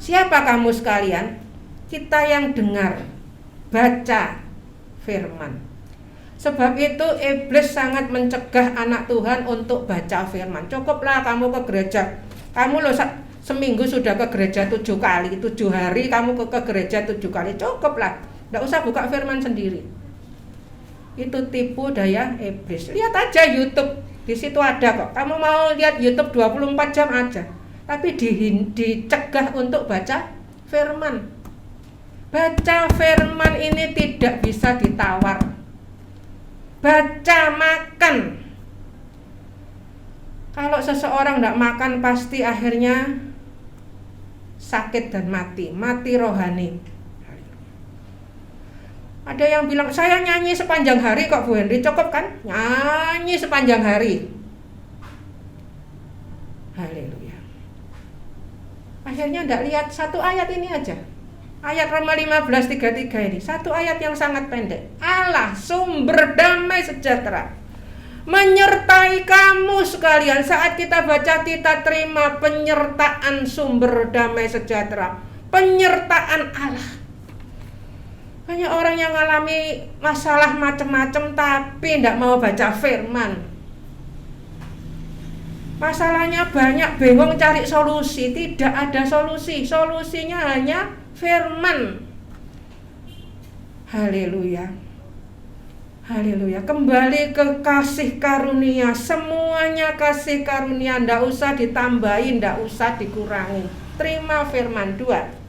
Siapa kamu sekalian? Kita yang dengar, baca firman. Sebab itu iblis sangat mencegah anak Tuhan untuk baca firman. Cukuplah kamu ke gereja. Kamu loh seminggu sudah ke gereja 7 kali, 7 hari kamu ke gereja 7 kali. Cukuplah, tidak usah buka firman sendiri. Itu tipu daya iblis. Lihat aja YouTube, di situ ada kok. Kamu mau lihat YouTube 24 jam aja. Tapi dicegah untuk baca firman. Baca firman ini tidak bisa ditawar. Baca, makan. Kalau seseorang tidak makan pasti akhirnya sakit dan mati rohani. Ada yang bilang, saya nyanyi sepanjang hari kok Bu Henry, cukup kan? Nyanyi sepanjang hari. Haleluya. Akhirnya tidak lihat satu ayat ini aja. Ayat Roma 15:33 ini, satu ayat yang sangat pendek. Allah sumber damai sejahtera menyertai kamu sekalian. Saat kita baca, kita terima penyertaan sumber damai sejahtera, penyertaan Allah. Banyak orang yang mengalami masalah macam-macam tapi tidak mau baca firman. Masalahnya banyak, bingung cari solusi, tidak ada solusi. Solusinya hanya firman. Haleluya. Haleluya. Kembali ke kasih karunia. Semuanya kasih karunia, ndak usah ditambahin, ndak usah dikurangi. Terima firman. 2.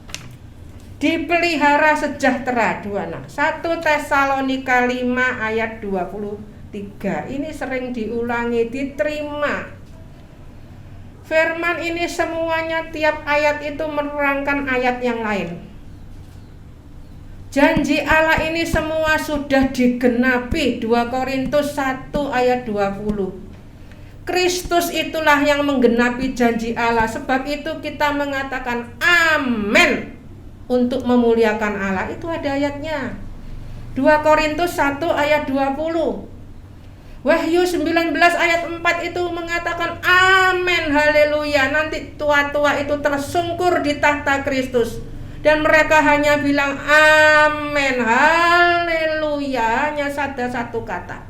Dipelihara sejahtera. 2. 1 Tesalonika 5 ayat 23. Ini sering diulangi, diterima. Firman ini semuanya, tiap ayat itu menerangkan ayat yang lain. Janji Allah ini semua sudah digenapi. 2 Korintus 1 ayat 20. Kristus itulah yang menggenapi janji Allah. Sebab itu kita mengatakan amin untuk memuliakan Allah. Itu ada ayatnya. 2 Korintus 1 ayat 20. Wahyu 19 ayat 4 itu mengatakan amin, haleluya. Nanti tua-tua itu tersungkur di tahta Kristus dan mereka hanya bilang amin, haleluya. Hanya ada satu kata,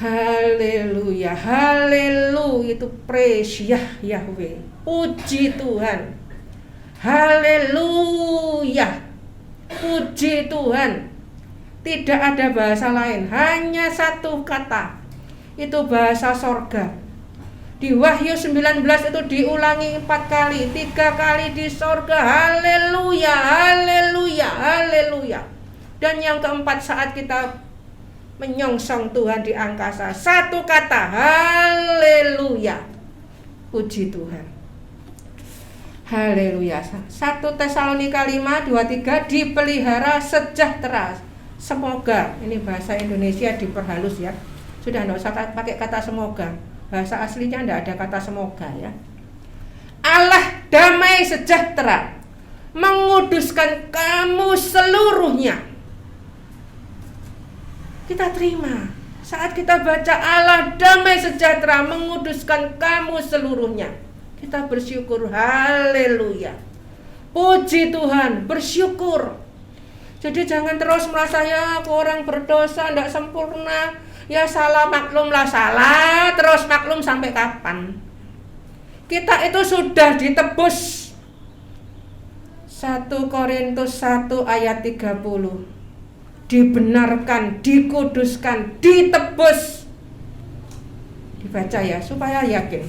haleluya. Haleluya itu praise Yahweh, puji Tuhan. Haleluya, puji Tuhan. Tidak ada bahasa lain, hanya satu kata. Itu bahasa sorga. Di Wahyu 19 itu diulangi 4 kali, 3 kali di sorga. Haleluya, haleluya, haleluya. Dan yang keempat saat kita menyongsong Tuhan di angkasa, satu kata, haleluya, puji Tuhan. Haleluya. 1 Tesalonika 5:23 dipelihara sejahtera. Semoga, ini bahasa Indonesia diperhalus ya. Sudah tidak usah pakai kata semoga. Bahasa aslinya tidak ada kata semoga ya. Allah damai sejahtera menguduskan kamu seluruhnya. Kita terima. Saat kita baca Allah damai sejahtera menguduskan kamu seluruhnya, kita bersyukur, haleluya. Puji Tuhan, bersyukur. Jadi jangan terus merasa ya aku orang berdosa, tidak sempurna. Ya salah maklumlah salah, terus maklum sampai kapan? Kita itu sudah ditebus. 1 Korintus 1 ayat 30. Dibenarkan, dikuduskan, ditebus. Dibaca ya supaya yakin.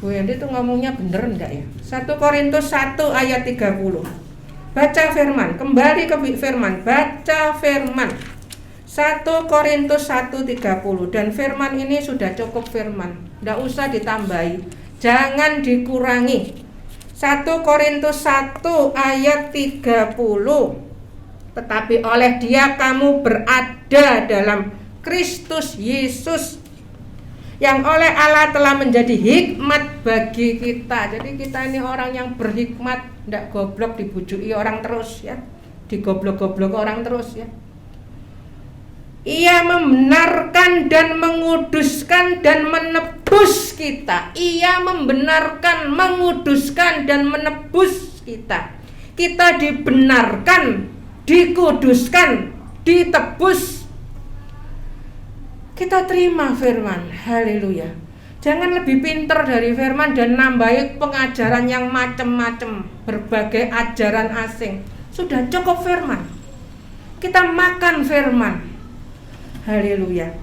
Bu Hendy itu ngomongnya bener enggak ya? 1 Korintus 1 ayat 30. Baca firman, kembali ke firman, baca firman. 1 Korintus 1:30. Dan firman ini sudah cukup firman, tidak usah ditambahi, jangan dikurangi. 1 Korintus 1 ayat 30. Tetapi oleh Dia kamu berada dalam Kristus Yesus, yang oleh Allah telah menjadi hikmat bagi kita. Jadi kita ini orang yang berhikmat, tidak goblok dibujuki orang terus ya, digoblok-goblok orang terus ya. Ia membenarkan dan menguduskan dan menebus kita. Ia membenarkan, menguduskan dan menebus kita. Kita dibenarkan, dikuduskan, ditebus. Kita terima firman, haleluya. Jangan lebih pintar dari firman dan nambahi pengajaran yang macam-macam, berbagai ajaran asing. Sudah cukup firman. Kita makan firman, haleluya.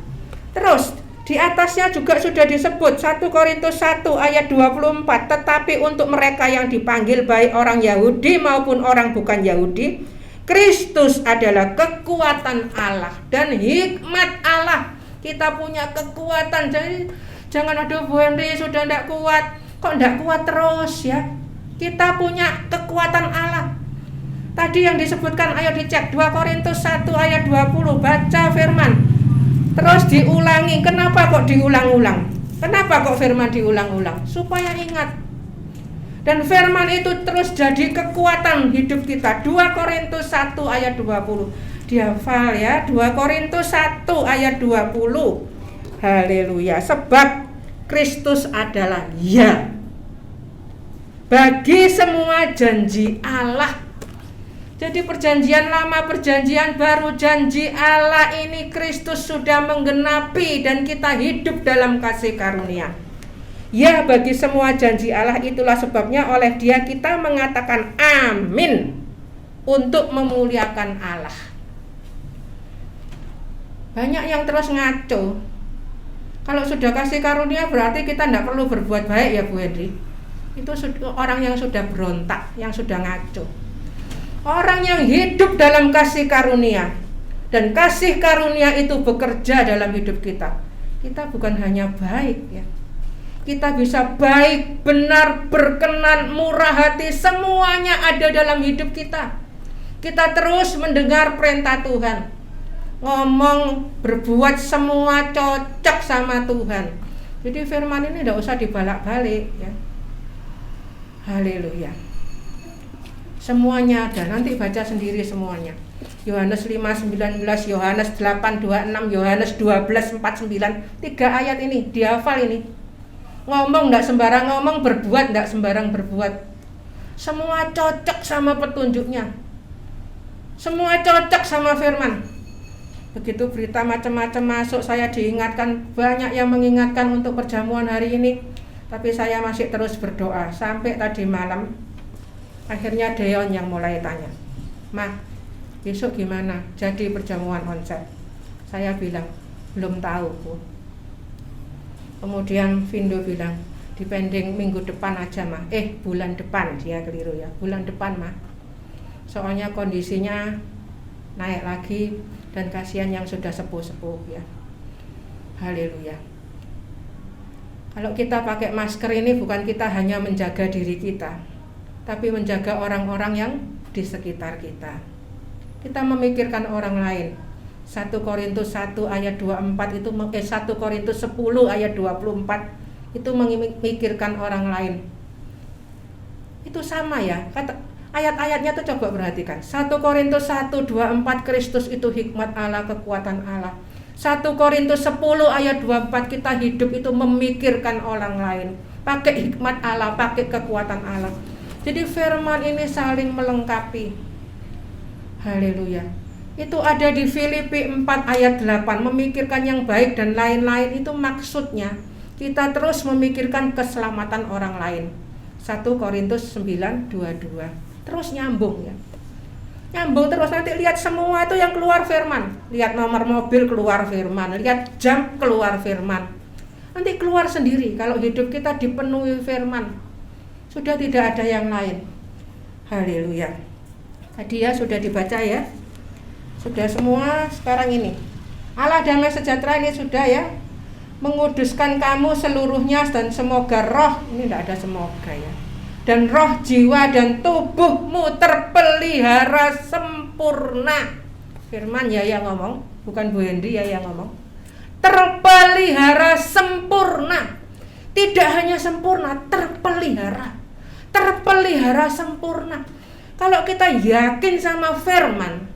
Terus Di atasnya juga sudah disebut 1 Korintus 1 ayat 24, tetapi untuk mereka yang dipanggil baik orang Yahudi maupun orang bukan Yahudi, Kristus adalah kekuatan Allah dan hikmat Allah. Kita punya kekuatan, jadi jangan ada Bu Henry sudah tidak kuat, kok tidak kuat terus ya. Kita punya kekuatan Allah. Tadi yang disebutkan, ayo dicek 2 Korintus 1 ayat 20, baca firman. Terus diulangi, kenapa kok diulang-ulang? Kenapa kok firman diulang-ulang? Supaya ingat. Dan firman itu terus jadi kekuatan hidup kita. 2 Korintus 1 ayat 20. Dihafal ya, 2 Korintus 1 ayat 20. Haleluya. Sebab Kristus adalah ya bagi semua janji Allah. Jadi perjanjian lama, perjanjian baru, janji Allah ini Kristus sudah menggenapi dan kita hidup dalam kasih karunia. Ya, bagi semua janji Allah, itulah sebabnya oleh Dia kita mengatakan amin untuk memuliakan Allah. Banyak yang terus ngaco. Kalau sudah kasih karunia berarti kita tidak perlu berbuat baik ya Bu Henry. Itu orang yang sudah berontak, yang sudah ngaco. Orang yang hidup dalam kasih karunia, dan kasih karunia itu bekerja dalam hidup kita. Kita bukan hanya baik ya, kita bisa baik, benar, berkenan, murah hati, semuanya ada dalam hidup kita. Kita terus mendengar perintah Tuhan, ngomong, berbuat, semua cocok sama Tuhan. Jadi firman ini tidak usah dibalak-balik ya. Haleluya. Semuanya ada, nanti baca sendiri semuanya. Yohanes 5:19, Yohanes 8:26, Yohanes 12:49. 3 ayat ini dihafal ini. Ngomong enggak sembarang ngomong, berbuat enggak sembarang berbuat. Semua cocok sama petunjuknya. Semua cocok sama firman. Begitu berita macam-macam masuk, saya diingatkan, banyak yang mengingatkan untuk perjamuan hari ini. Tapi saya masih terus berdoa sampai tadi malam. Akhirnya Deon yang mulai tanya, "Mah, besok gimana? Jadi perjamuan onsite?" Saya bilang, "Belum tahu, Bu." Kemudian Vindo bilang, "Dipending minggu depan aja, Mah." Bulan depan, dia keliru ya. Bulan depan, Mah. Soalnya kondisinya naik lagi dan kasihan yang sudah sepuh-sepuh ya. Haleluya. Kalau kita pakai masker ini bukan kita hanya menjaga diri kita, tapi menjaga orang-orang yang di sekitar kita. Kita memikirkan orang lain. 1 Korintus 1 ayat 24 itu 1 Korintus 10 ayat 24 itu memikirkan orang lain. Itu sama ya. Ayat-ayatnya tuh coba perhatikan. 1 Korintus 1:24 Kristus itu hikmat Allah, kekuatan Allah. 1 Korintus 10 ayat 24 kita hidup itu memikirkan orang lain, pakai hikmat Allah, pakai kekuatan Allah. Jadi firman ini saling melengkapi. Haleluya. Itu ada di Filipi 4 ayat 8, memikirkan yang baik dan lain-lain. Itu maksudnya kita terus memikirkan keselamatan orang lain. 1 Korintus 9:22. Terus nyambung ya. Nyambung terus, nanti lihat semua itu yang keluar firman. Lihat nomor mobil keluar firman, lihat jam keluar firman. Nanti keluar sendiri kalau hidup kita dipenuhi firman. Sudah tidak ada yang lain. Haleluya. Tadi ya sudah dibaca ya. Sudah semua sekarang ini. Allah damai sejahtera ini sudah ya. Menguduskan kamu seluruhnya dan semoga roh, ini tidak ada semoga ya. Dan roh, jiwa dan tubuhmu terpelihara sempurna. Firman ya yang ngomong, bukan Bu Hendy ya yang ngomong. Terpelihara sempurna. Tidak hanya sempurna, terpelihara. Terpelihara sempurna. Kalau kita yakin sama firman,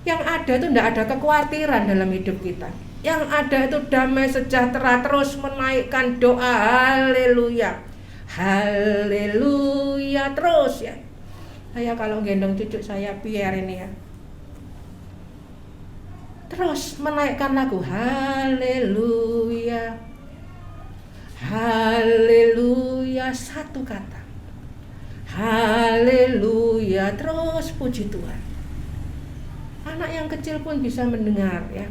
yang ada itu tidak ada kekhawatiran dalam hidup kita. Yang ada itu damai sejahtera, terus menaikkan doa haleluya. Haleluya terus ya. Saya kalau gendong cucu saya Pierre ini ya, terus menaikkan lagu haleluya. Haleluya, satu kata. Haleluya, terus puji Tuhan. Anak yang kecil pun bisa mendengar ya.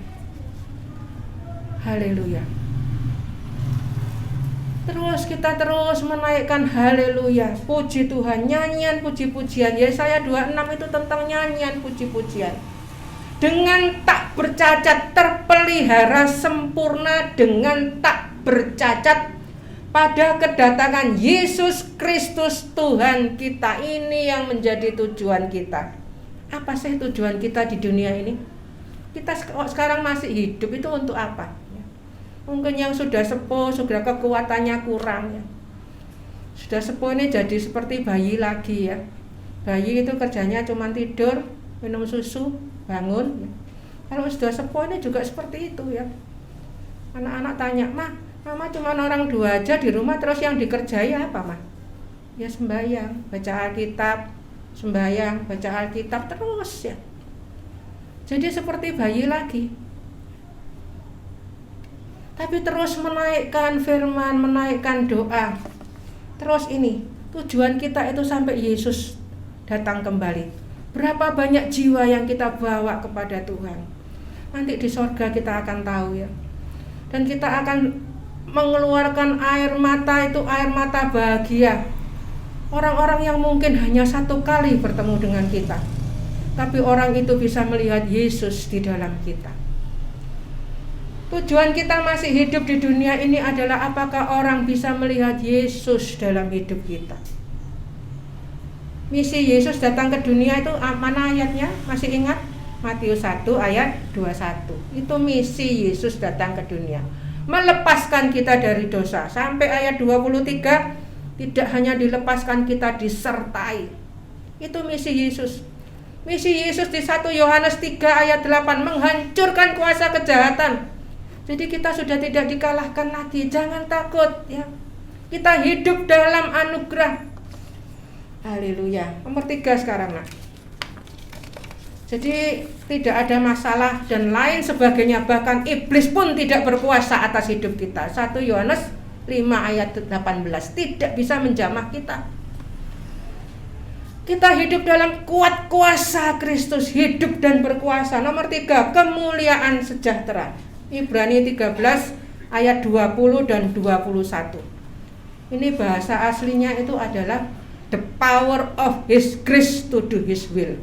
Haleluya. Terus kita terus menaikkan haleluya, puji Tuhan, nyanyian puji-pujian. Yesaya 26 itu tentang nyanyian puji-pujian. Dengan tak bercacat, terpelihara sempurna dengan tak bercacat pada kedatangan Yesus Kristus Tuhan kita. Ini yang menjadi tujuan kita. Apa sih tujuan kita di dunia ini? Kita sekarang masih hidup itu untuk apa? Mungkin yang sudah sepuh, sudah kekuatannya kurang ya. Sudah sepuh ini jadi seperti bayi lagi ya. Bayi itu kerjanya cuma tidur, minum susu, bangun ya. Kalau sudah sepuh ini juga seperti itu ya. Anak-anak tanya, Mama cuma orang 2 aja di rumah, terus yang dikerjai apa, Ma? Ya sembahyang, baca Alkitab, sembahyang, baca Alkitab terus ya. Jadi seperti bayi lagi. Tapi terus menaikkan firman, menaikkan doa. Terus ini, tujuan kita itu sampai Yesus datang kembali. Berapa banyak jiwa yang kita bawa kepada Tuhan. Nanti di sorga kita akan tahu ya. Dan kita akan mengeluarkan air mata, itu air mata bahagia. Orang-orang yang mungkin hanya 1 kali bertemu dengan kita, tapi orang itu bisa melihat Yesus di dalam kita. Tujuan kita masih hidup di dunia ini adalah apakah orang bisa melihat Yesus dalam hidup kita. Misi Yesus datang ke dunia itu mana ayatnya? Masih ingat? Matius 1 ayat 21. Itu misi Yesus datang ke dunia, melepaskan kita dari dosa. Sampai ayat 23, tidak hanya dilepaskan, kita disertai. Itu misi Yesus. Misi Yesus di 1 Yohanes 3 ayat 8, menghancurkan kuasa kejahatan. Jadi kita sudah tidak dikalahkan lagi. Jangan takut ya. Kita hidup dalam anugerah. Haleluya. Nomor 3 sekarang nak. Jadi tidak ada masalah dan lain sebagainya. Bahkan iblis pun tidak berkuasa atas hidup kita. 1 Yohanes 5 ayat 18. Tidak bisa menjamah kita. Kita hidup dalam kuat kuasa Kristus. Hidup dan berkuasa. Nomor 3, kemuliaan sejahtera. Ibrani 13 ayat 20 dan 21. Ini bahasa aslinya itu adalah the power of His grace to do His will.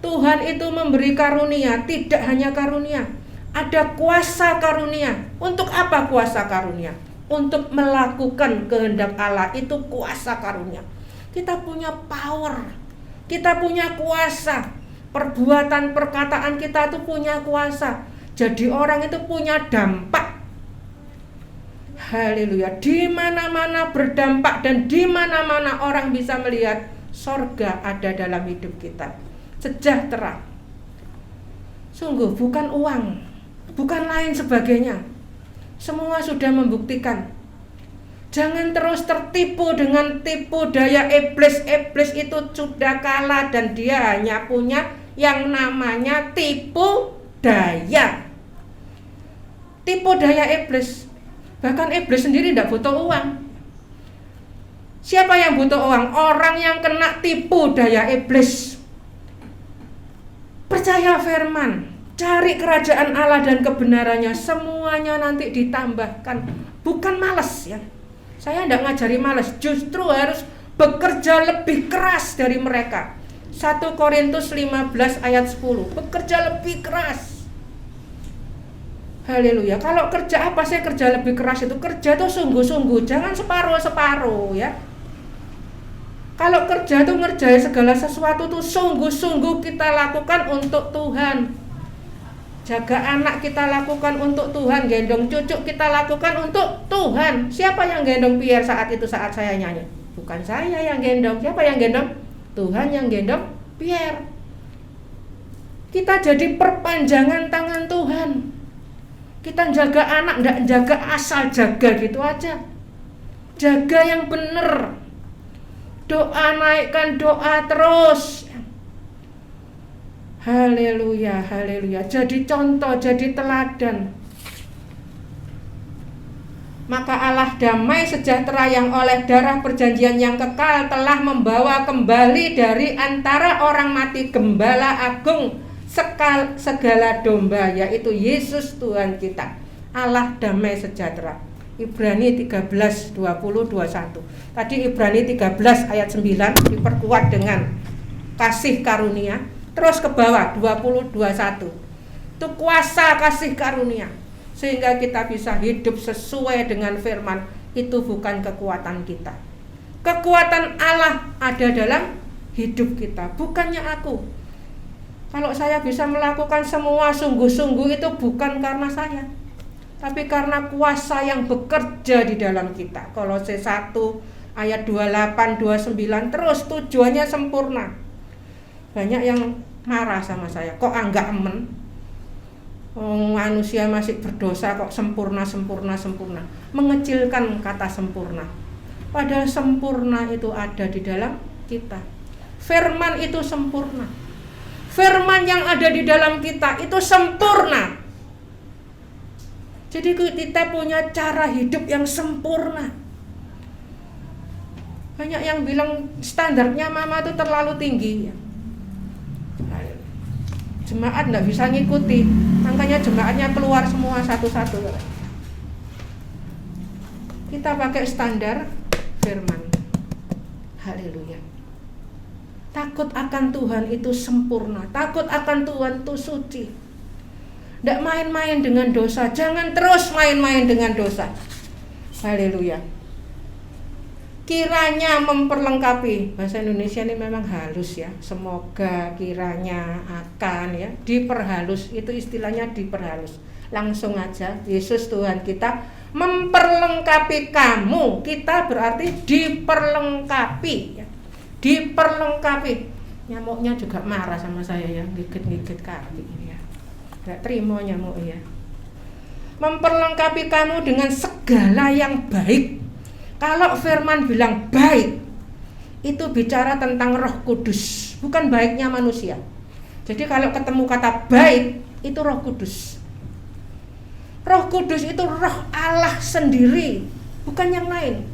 Tuhan itu memberi karunia, tidak hanya karunia, ada kuasa karunia. Untuk apa kuasa karunia? Untuk melakukan kehendak Allah, itu kuasa karunia. Kita punya power, kita punya kuasa. Perbuatan, perkataan kita itu punya kuasa. Jadi orang itu punya dampak. Haleluya. Di mana-mana berdampak dan di mana-mana orang bisa melihat sorga ada dalam hidup kita. Sejahtera. Sungguh bukan uang, bukan lain sebagainya. Semua sudah membuktikan. Jangan terus tertipu dengan tipu daya iblis. Iblis itu sudah kalah dan dia hanya punya yang namanya tipu daya. Tipu daya iblis. Bahkan iblis sendiri tidak butuh uang. Siapa yang butuh uang? Orang yang kena tipu daya iblis. Percaya firman, cari kerajaan Allah dan kebenarannya, semuanya nanti ditambahkan. Bukan malas ya. Saya tidak ngajari malas, justru harus bekerja lebih keras dari mereka. 1 Korintus 15 ayat 10. Bekerja lebih keras. Haleluya. Kalau kerja apa sih kerja lebih keras itu? Kerja itu sungguh-sungguh, jangan separuh-separuh ya. Kalau kerja itu ngerjain segala sesuatu itu sungguh-sungguh kita lakukan untuk Tuhan. Jaga anak kita lakukan untuk Tuhan, gendong cucu kita lakukan untuk Tuhan. Siapa yang gendong Pierre saat itu saat saya nyanyi? Bukan saya yang gendong. Siapa yang gendong? Tuhan yang gendong Pierre. Kita jadi perpanjangan tangan Tuhan. Kita jaga anak, enggak jaga asal jaga gitu aja. Jaga yang benar. Doa, naikkan doa terus. Haleluya, haleluya. Jadi contoh, jadi teladan. Maka Allah damai sejahtera yang oleh darah perjanjian yang kekal telah membawa kembali dari antara orang mati Gembala Agung segala domba, yaitu Yesus Tuhan kita. Allah damai sejahtera. Ibrani 13, 20, 21. Tadi Ibrani 13 ayat 9 diperkuat dengan kasih karunia. Terus ke bawah 20, 21. Itu kuasa kasih karunia. Sehingga kita bisa hidup sesuai dengan firman. Itu bukan kekuatan kita. Kekuatan Allah ada dalam hidup kita, bukannya aku. Kalau saya bisa melakukan semua sungguh-sungguh itu bukan karena saya, tapi karena kuasa yang bekerja di dalam kita. Kolose 1 ayat 28, 29 terus tujuannya sempurna. Banyak yang marah sama saya, kok enggak amen? Manusia masih berdosa kok sempurna. Mengecilkan kata sempurna. Padahal sempurna itu ada di dalam kita. Firman itu sempurna. Firman yang ada di dalam kita itu sempurna. Jadi kita punya cara hidup yang sempurna. Banyak yang bilang standarnya mama itu terlalu tinggi. Jemaat enggak bisa ngikuti, makanya jemaatnya keluar semua satu-satu. Kita pakai standar firman. Haleluya. Takut akan Tuhan itu sempurna. Takut akan Tuhan itu suci. Tidak main-main dengan dosa. Jangan terus main-main dengan dosa. Haleluya. Kiranya memperlengkapi. Bahasa Indonesia ini memang halus ya. Semoga, kiranya, akan ya. Diperhalus. Itu istilahnya diperhalus. Langsung aja. Yesus Tuhan kita memperlengkapi kamu. Kita berarti diperlengkapi ya. Diperlengkapi. Nyamuknya juga marah sama saya ya, gigit-gigit kaki ya. Gak terima nyamuk ya. Memperlengkapi kamu dengan segala yang baik. Kalau firman bilang baik, itu bicara tentang Roh Kudus, bukan baiknya manusia. Jadi kalau ketemu kata baik, itu Roh Kudus. Roh Kudus itu roh Allah sendiri, bukan yang lain,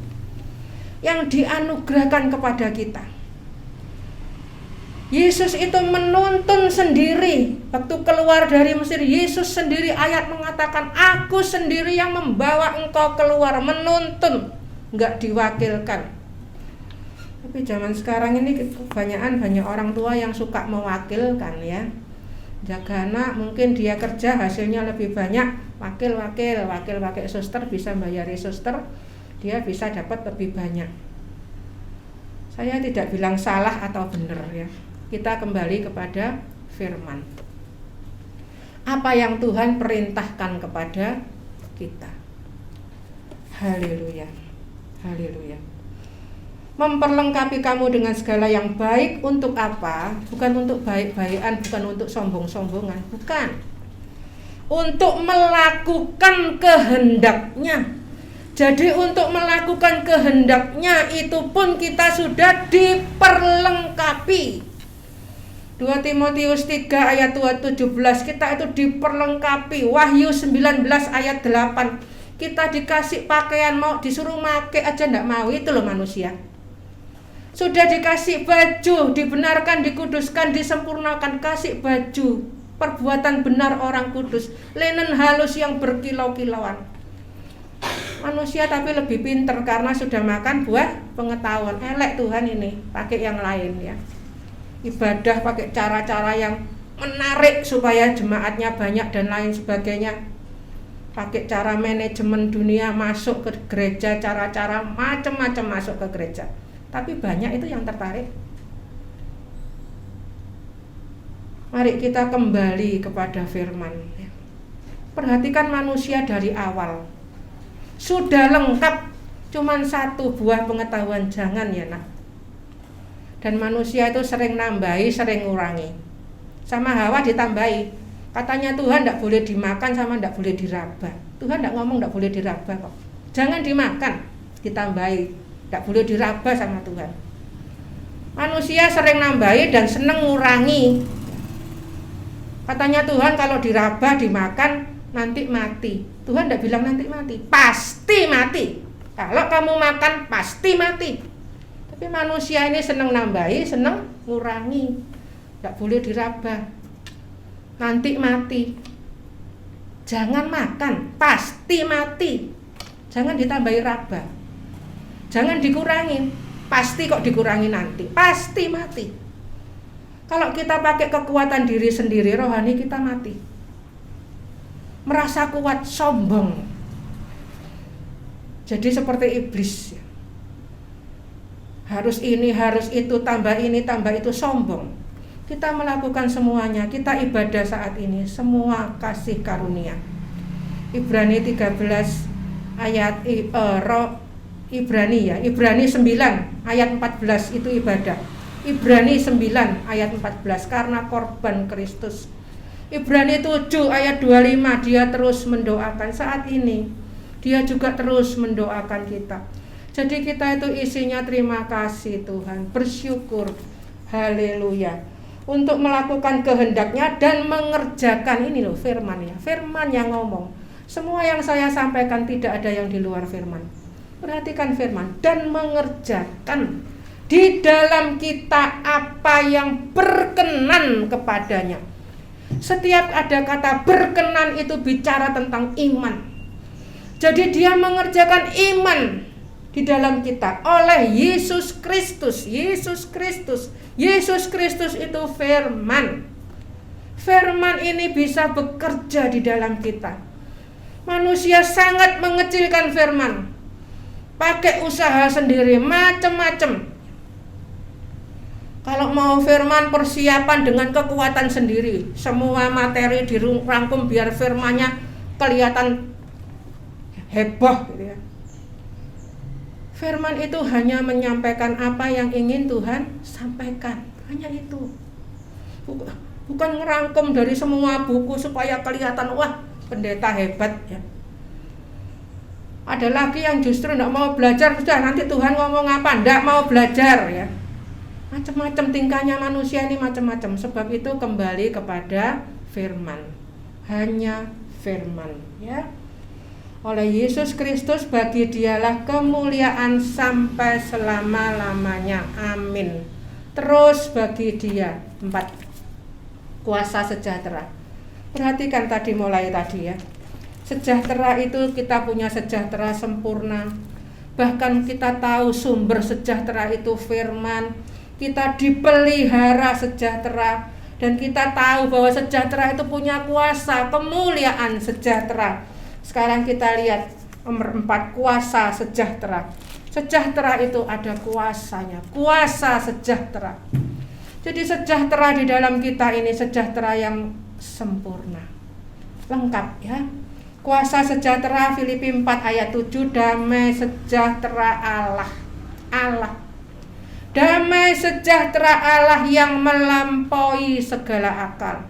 yang dianugerahkan kepada kita. Yesus itu menuntun sendiri. Waktu keluar dari Mesir, Yesus sendiri ayat mengatakan, aku sendiri yang membawa engkau keluar, menuntun, enggak diwakilkan. Tapi zaman sekarang ini kebanyakan banyak orang tua yang suka mewakilkan ya. Jaga anak, mungkin dia kerja hasilnya lebih banyak, wakil pakai suster, bisa bayari suster, dia bisa dapat lebih banyak. Saya tidak bilang salah atau benar ya. Kita kembali kepada firman. Apa yang Tuhan perintahkan kepada kita. Haleluya. Haleluya. Memperlengkapi kamu dengan segala yang baik untuk apa? Bukan untuk baik-baikan, bukan untuk sombong-sombongan, bukan. Untuk melakukan kehendaknya. Jadi untuk melakukan kehendaknya itu pun kita sudah diperlengkapi. 2 Timotius 3 ayat 17 kita itu diperlengkapi. Wahyu 19 ayat 8 kita dikasih pakaian, mau disuruh pakai aja enggak mau, itu loh manusia. Sudah dikasih baju, dibenarkan, dikuduskan, disempurnakan, kasih baju perbuatan benar orang kudus, linen halus yang berkilau-kilauan. Manusia tapi lebih pinter karena sudah makan buah pengetahuan. Elek Tuhan ini, pakai yang lain ya. Ibadah pakai cara-cara yang menarik supaya jemaatnya banyak dan lain sebagainya. Pakai cara manajemen dunia, masuk ke gereja, cara-cara macam-macam masuk ke gereja. Tapi banyak itu yang tertarik. Mari kita kembali kepada firman. Perhatikan manusia dari awal. Sudah lengkap, cuman satu buah pengetahuan, jangan ya nak. Dan manusia itu sering nambahi, sering ngurangi. Sama Hawa ditambahi. Katanya Tuhan tidak boleh dimakan sama tidak boleh diraba. Tuhan tidak ngomong tidak boleh diraba kok. Jangan dimakan, ditambahi. Tidak boleh diraba sama Tuhan. Manusia sering nambahi dan seneng ngurangi. Katanya Tuhan kalau diraba, dimakan, nanti mati. Tuhan tidak bilang nanti mati, pasti mati. Kalau kamu makan, pasti mati. Tapi manusia ini senang nambahi, senang ngurangi. Tidak boleh diraba, nanti mati. Jangan makan, pasti mati. Jangan ditambahi raba. Jangan dikurangi, pasti kok dikurangi nanti, pasti mati. Kalau kita pakai kekuatan diri sendiri, rohani kita mati. Merasa kuat, sombong. Jadi seperti iblis. Harus ini, harus itu, tambah ini, tambah itu, sombong. Kita melakukan semuanya, kita ibadah saat ini, semua kasih karunia. Ibrani 13 ayat Ibrani 9 ayat 14 itu ibadah. Ibrani 9 ayat 14 karena korban Kristus. Ibrani 7 ayat 25 dia terus mendoakan saat ini. Dia juga terus mendoakan kita. Jadi kita itu isinya terima kasih Tuhan, bersyukur, haleluya, untuk melakukan kehendaknya dan mengerjakan. Ini loh firman ya, firman yang ngomong. Semua yang saya sampaikan tidak ada yang di luar firman. Perhatikan firman, dan mengerjakan di dalam kita apa yang berkenan kepadanya. Setiap ada kata berkenan itu bicara tentang iman. Jadi dia mengerjakan iman di dalam kita oleh Yesus Kristus. Yesus Kristus itu firman. Firman ini bisa bekerja di dalam kita. Manusia sangat mengecilkan firman. Pakai usaha sendiri macam-macam. Kalau mau firman persiapan dengan kekuatan sendiri. Semua materi dirangkum biar firmannya kelihatan heboh gitu ya. Firman itu hanya menyampaikan apa yang ingin Tuhan sampaikan. Hanya itu. Bukan ngerangkum dari semua buku supaya kelihatan wah pendeta hebat ya. Ada lagi yang justru tidak mau belajar, sudah nanti Tuhan ngomong apa, tidak mau belajar ya. Macam-macam tingkahnya manusia ini macam-macam. Sebab itu kembali kepada firman. Hanya firman ya. Oleh Yesus Kristus bagi dialah kemuliaan sampai selama-lamanya. Amin. Terus bagi dia 4 kuasa sejahtera. Perhatikan tadi mulai tadi ya. Sejahtera itu kita punya sejahtera sempurna. Bahkan kita tahu sumber sejahtera itu firman. Kita dipelihara sejahtera. Dan kita tahu bahwa sejahtera itu punya kuasa, kemuliaan sejahtera. Sekarang kita lihat nomor 4 kuasa sejahtera. Sejahtera itu ada kuasanya, kuasa sejahtera. Jadi sejahtera di dalam kita ini sejahtera yang sempurna, lengkap ya. Kuasa sejahtera Filipi 4 ayat 7, damai sejahtera Allah. Damai sejahtera Allah yang melampaui segala akal.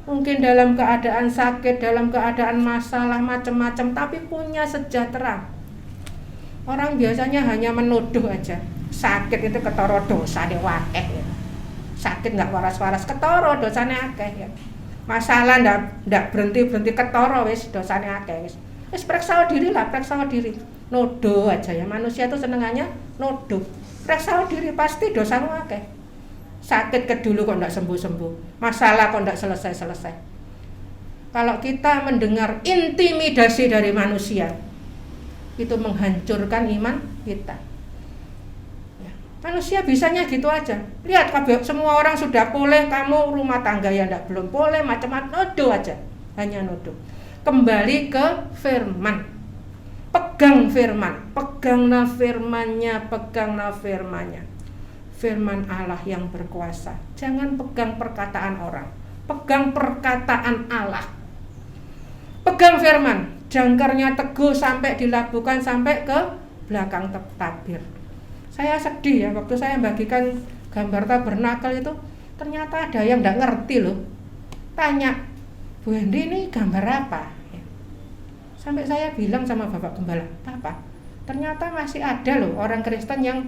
Mungkin dalam keadaan sakit, dalam keadaan masalah macam-macam, tapi punya sejahtera. Orang biasanya hanya menuduh aja. Sakit itu ketara dosane akeh ya. Sakit enggak waras-waras, ketara dosane akeh ya. Masalah ndak berhenti ketara wis dosane akeh wis. Wis periksa diri lah, periksa diri. Nuduh aja ya, manusia itu senengannya nuduh. Periksa diri pasti dosamu akeh. Sakit ke dulu kok ndak sembuh-sembuh. Masalah kok ndak selesai-selesai. Kalau kita mendengar intimidasi dari manusia, itu menghancurkan iman kita. Manusia bisanya gitu aja. Lihat semua orang sudah boleh, kamu rumah tangga yang tidak belum boleh, macam-macam, nuduh aja. Hanya nuduh. Kembali ke firman. Pegang firman. Peganglah firmannya. Firman Allah yang berkuasa. Jangan pegang perkataan orang. Pegang perkataan Allah. Pegang firman. Jangkarnya teguh sampai dilabuhkan sampai ke belakang tabir. Saya sedih ya, waktu saya bagikan gambar tabernakel itu ternyata ada yang tidak ngerti loh. Tanya, Bu Hendi ini gambar apa? Sampai saya bilang sama Bapak Gembala, Bapak, ternyata masih ada loh orang Kristen yang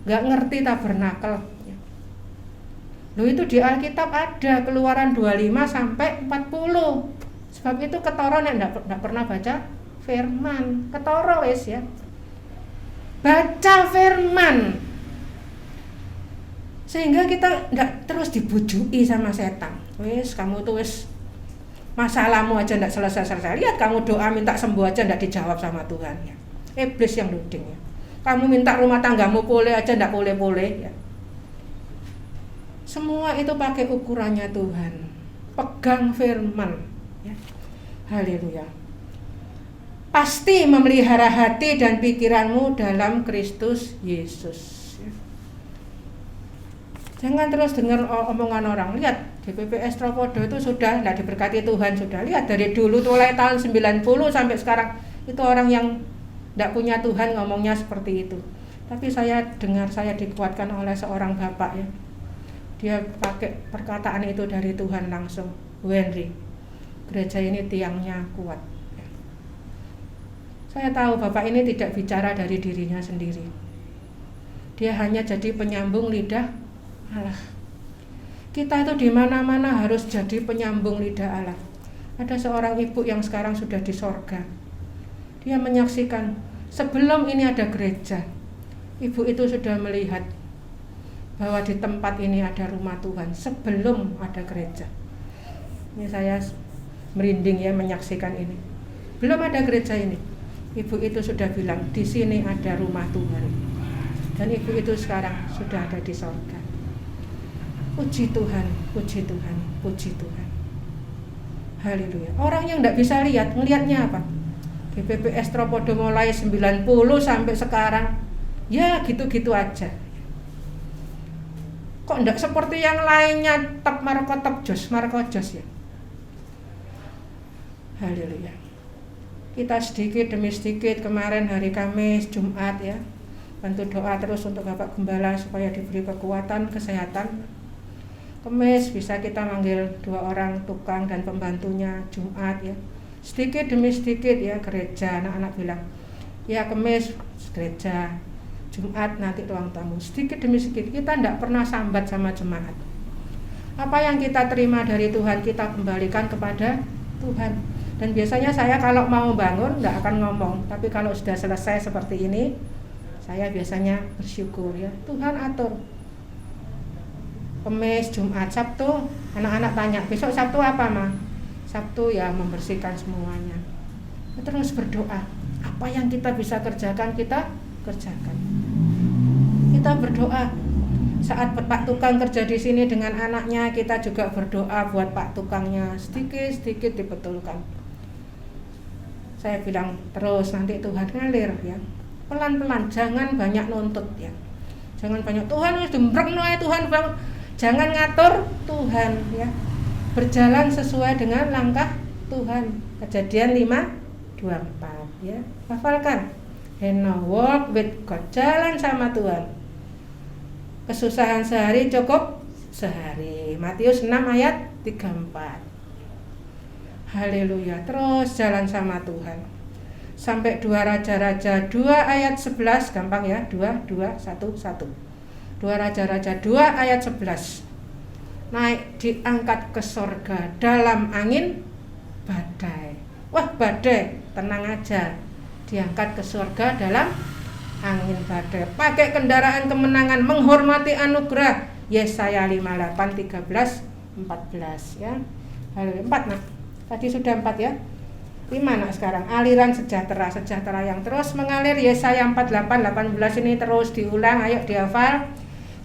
nggak ngerti tabernakel. Loh itu di Alkitab ada Keluaran 25 sampai 40. Sebab itu ketara nek ndak pernah baca firman. Ketara wis ya. Baca firman. Sehingga kita ndak terus dibujuki sama setan. Wis kamu tuh wis Masalahmu aja tidak selesai-selesai. Lihat kamu doa minta sembuh aja tidak dijawab sama Tuhan ya. Iblis yang nuding ya. Kamu minta rumah tanggamu pulih aja tidak pulih-pulih ya. Semua itu pakai ukurannya Tuhan. Pegang firman ya. Haleluya. Pasti memelihara hati dan pikiranmu dalam Kristus Yesus. Jangan terus dengar omongan orang. Lihat GPPS Tropodo itu sudah tidak diberkati Tuhan sudah. Lihat dari dulu mulai tahun 90 sampai sekarang itu orang yang tidak punya Tuhan ngomongnya seperti itu. Tapi saya dengar, saya dikuatkan oleh seorang bapak ya. Dia pakai perkataan itu dari Tuhan langsung. Henry, gereja ini tiangnya kuat. Saya tahu bapak ini tidak bicara dari dirinya sendiri. Dia hanya jadi penyambung lidah Allah. Kita itu di mana-mana harus jadi penyambung lidah Allah. Ada seorang ibu yang sekarang sudah di sorga. Dia menyaksikan sebelum ini ada gereja. Ibu itu sudah melihat bahwa di tempat ini ada rumah Tuhan sebelum ada gereja. Ini saya merinding ya menyaksikan ini. Belum ada gereja ini. Ibu itu sudah bilang di sini ada rumah Tuhan. Dan ibu itu sekarang sudah ada di sorga. Puji Tuhan, puji Tuhan, puji Tuhan. Haleluya. Orang yang tidak bisa lihat, ngelihatnya apa? GPPS Tropodo mulai 90 sampai sekarang, ya gitu-gitu aja. Kok tidak seperti yang lainnya, tep marko tep jos, marko jos ya. Haleluya. Kita sedikit demi sedikit kemarin hari Kamis, Jumat ya, bantu doa terus untuk Bapak Gembala supaya diberi kekuatan, kesehatan. Kamis bisa kita manggil 2 orang tukang dan pembantunya. Jumat ya sedikit demi sedikit ya gereja, anak-anak bilang ya Kamis gereja, Jumat nanti ruang tamu. Sedikit demi sedikit kita tidak pernah sambat sama jemaat. Apa yang kita terima dari Tuhan kita kembalikan kepada Tuhan. Dan biasanya saya kalau mau bangun nggak akan ngomong, tapi kalau sudah selesai seperti ini saya biasanya bersyukur ya Tuhan atur. Kamis, Jumat, Sabtu, anak-anak tanya, besok Sabtu apa Ma? Sabtu ya membersihkan semuanya. Terus berdoa, apa yang kita bisa kerjakan, kita kerjakan. Kita berdoa. Saat Pak Tukang kerja di sini dengan anaknya, kita juga berdoa buat Pak Tukangnya. Sedikit-sedikit dibetulkan. Saya bilang terus nanti Tuhan ngalir ya. Pelan-pelan, jangan banyak nuntut ya. Jangan banyak Tuhan wis dembrengno ae Tuhan Bang. Jangan ngatur Tuhan ya. Berjalan sesuai dengan langkah Tuhan. Kejadian 5:24 ya. Hafalkan. Walk with God. Jalan sama Tuhan. Kesusahan sehari cukup sehari. Matius 6 ayat 34. Haleluya. Terus jalan sama Tuhan. Sampai 2 Raja-Raja 2 ayat 11, gampang ya. 2, 1. 2 Raja-Raja 2 ayat 11. Naik diangkat ke sorga dalam angin badai. Wah badai, tenang aja. Diangkat ke sorga dalam angin badai. Pakai kendaraan kemenangan, menghormati anugerah. Yesaya 58, 13, 14 ya. Haleluya. 4 nak. Tadi sudah 4 ya. 5 nak sekarang. Aliran sejahtera, sejahtera yang terus mengalir. Yesaya 48, 18 ini terus diulang. Ayo dihafal.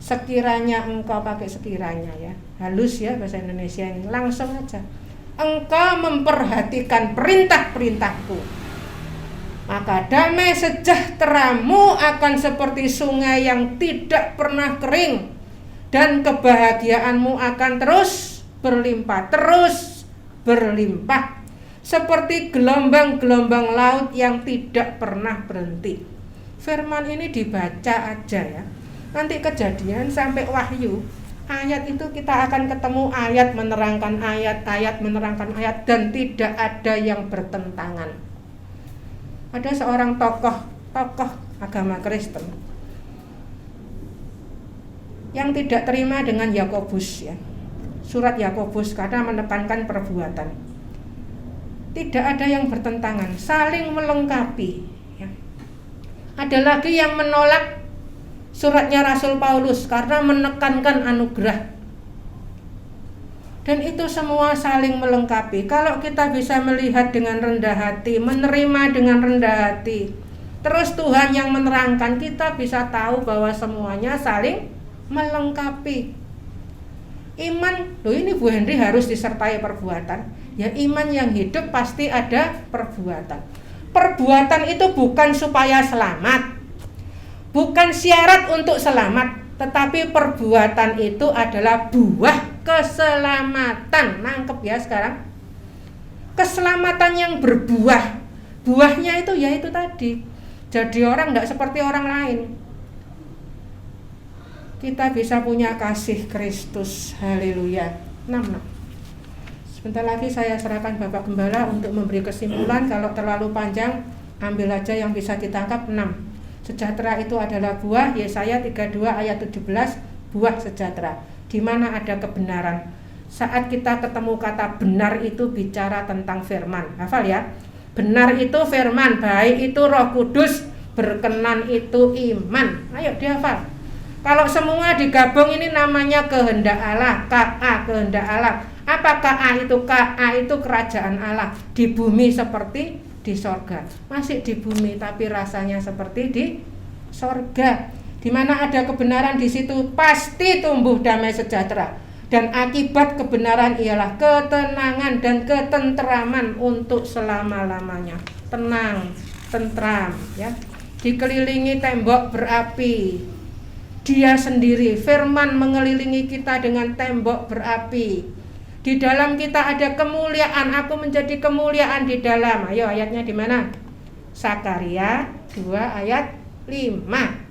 Sekiranya engkau, pakai sekiranya ya, halus ya bahasa Indonesia ini, langsung aja. Engkau memperhatikan perintah-perintahku, maka damai sejahteramu akan seperti sungai yang tidak pernah kering, dan kebahagiaanmu akan terus berlimpah, seperti gelombang-gelombang laut yang tidak pernah berhenti. Firman ini dibaca aja ya. Nanti Kejadian sampai Wahyu, ayat itu kita akan ketemu ayat menerangkan ayat, ayat menerangkan ayat, dan tidak ada yang bertentangan. Ada seorang tokoh agama Kristen yang tidak terima dengan Yakobus ya. Surat Yakobus karena menekankan perbuatan. Tidak ada yang bertentangan, saling melengkapi ya. Ada lagi yang menolak suratnya Rasul Paulus karena menekankan anugerah. Dan itu semua saling melengkapi. Kalau kita bisa melihat dengan rendah hati, menerima dengan rendah hati, terus Tuhan yang menerangkan, kita bisa tahu bahwa semuanya saling melengkapi. Iman, loh ini Bu Henry harus disertai perbuatan. Ya iman yang hidup pasti ada perbuatan. Perbuatan itu bukan supaya selamat, bukan syarat untuk selamat, tetapi perbuatan itu adalah buah keselamatan. Nangkep ya sekarang? Keselamatan yang berbuah. Buahnya itu ya itu tadi. Jadi orang tidak seperti orang lain. Kita bisa punya kasih Kristus. Haleluya. 6. Sebentar lagi saya serahkan Bapak Gembala untuk memberi kesimpulan. Kalau terlalu panjang, ambil aja yang bisa ditangkap. 6. Sejahtera itu adalah buah. Yesaya 32 ayat 17, buah sejahtera. Di mana ada kebenaran. Saat kita ketemu kata benar itu bicara tentang firman. Hafal ya. Benar itu firman, baik itu Roh Kudus, berkenan itu iman. Ayo dihafal. Kalau semua digabung ini namanya kehendak Allah, KA, kehendak Allah. Apa KA itu? KA itu kerajaan Allah di bumi seperti di sorga. Masih di bumi tapi rasanya seperti di sorga. Di mana ada kebenaran di situ pasti tumbuh damai sejahtera. Dan akibat kebenaran ialah ketenangan dan ketenteraman untuk selama-lamanya. Tenang, tentram, ya. Dikelilingi tembok berapi. Dia sendiri, firman mengelilingi kita dengan tembok berapi. Di dalam kita ada kemuliaan, aku menjadi kemuliaan di dalam. Ayo ayatnya di mana? Sakaria 2 ayat 5.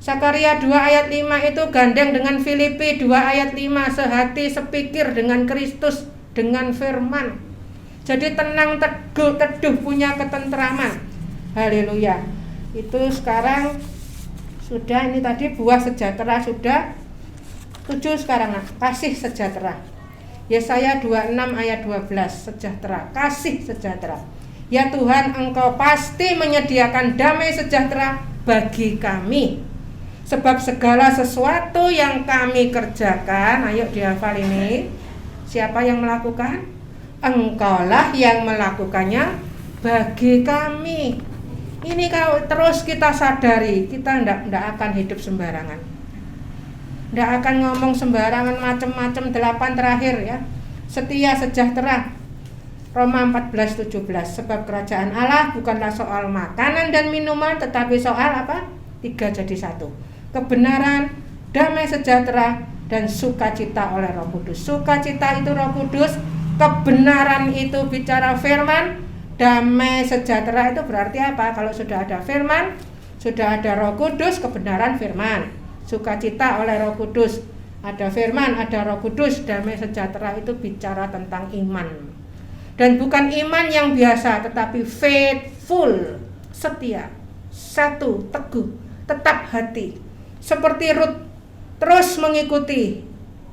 Sakaria 2 ayat 5 itu gandeng dengan Filipi 2 ayat 5, sehati sepikir dengan Kristus, dengan firman. Jadi tenang, teduh, punya ketenteraman. Haleluya. Itu sekarang sudah, ini tadi buah sejahtera sudah. 7 sekarang, kasih sejahtera. Yesaya 26 ayat 12, sejahtera, kasih sejahtera. Ya Tuhan, Engkau pasti menyediakan damai sejahtera bagi kami. Sebab segala sesuatu yang kami kerjakan, ayo dihafal ini. Siapa yang melakukan? Engkaulah yang melakukannya bagi kami. Ini kalau terus kita sadari, kita tidak akan hidup sembarangan. Tidak akan ngomong sembarangan macam-macam. 8 terakhir ya. Setia sejahtera. Roma 14:17. Sebab kerajaan Allah bukanlah soal makanan dan minuman, tetapi soal apa? 3 jadi 1. Kebenaran, damai sejahtera, dan sukacita oleh Roh Kudus. Sukacita itu Roh Kudus, kebenaran itu bicara firman, damai sejahtera itu berarti apa? Kalau sudah ada firman, sudah ada Roh Kudus, kebenaran firman. Sukacita oleh Roh Kudus, ada firman, ada Roh Kudus, damai sejahtera itu bicara tentang iman. Dan bukan iman yang biasa, tetapi faithful, setia, satu, teguh, tetap hati. Seperti Rut, terus mengikuti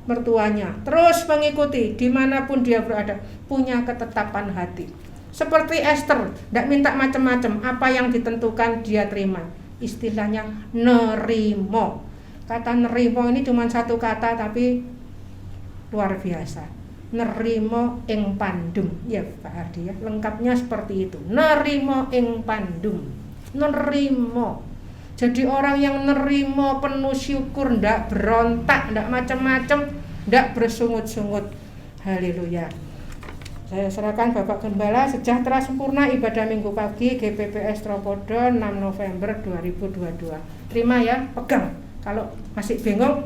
mertuanya, terus mengikuti dimanapun dia berada, punya ketetapan hati. Seperti Esther, tidak minta macam-macam, apa yang ditentukan dia terima. Istilahnya nerimo. Kata nerimo ini cuma satu kata tapi luar biasa. Nerimo ing pandum. Ya Pak Hardi ya, lengkapnya seperti itu. Nerimo ing pandum. Nerimo. Jadi orang yang nerimo penuh syukur, ndak berontak, ndak macam-macam, ndak bersungut-sungut. Haleluya. Saya serahkan Bapak Gembala. Sejahtera sempurna ibadah minggu pagi GPPS Tropodon 6 November 2022. Terima ya, pegang. Kalau masih bingung,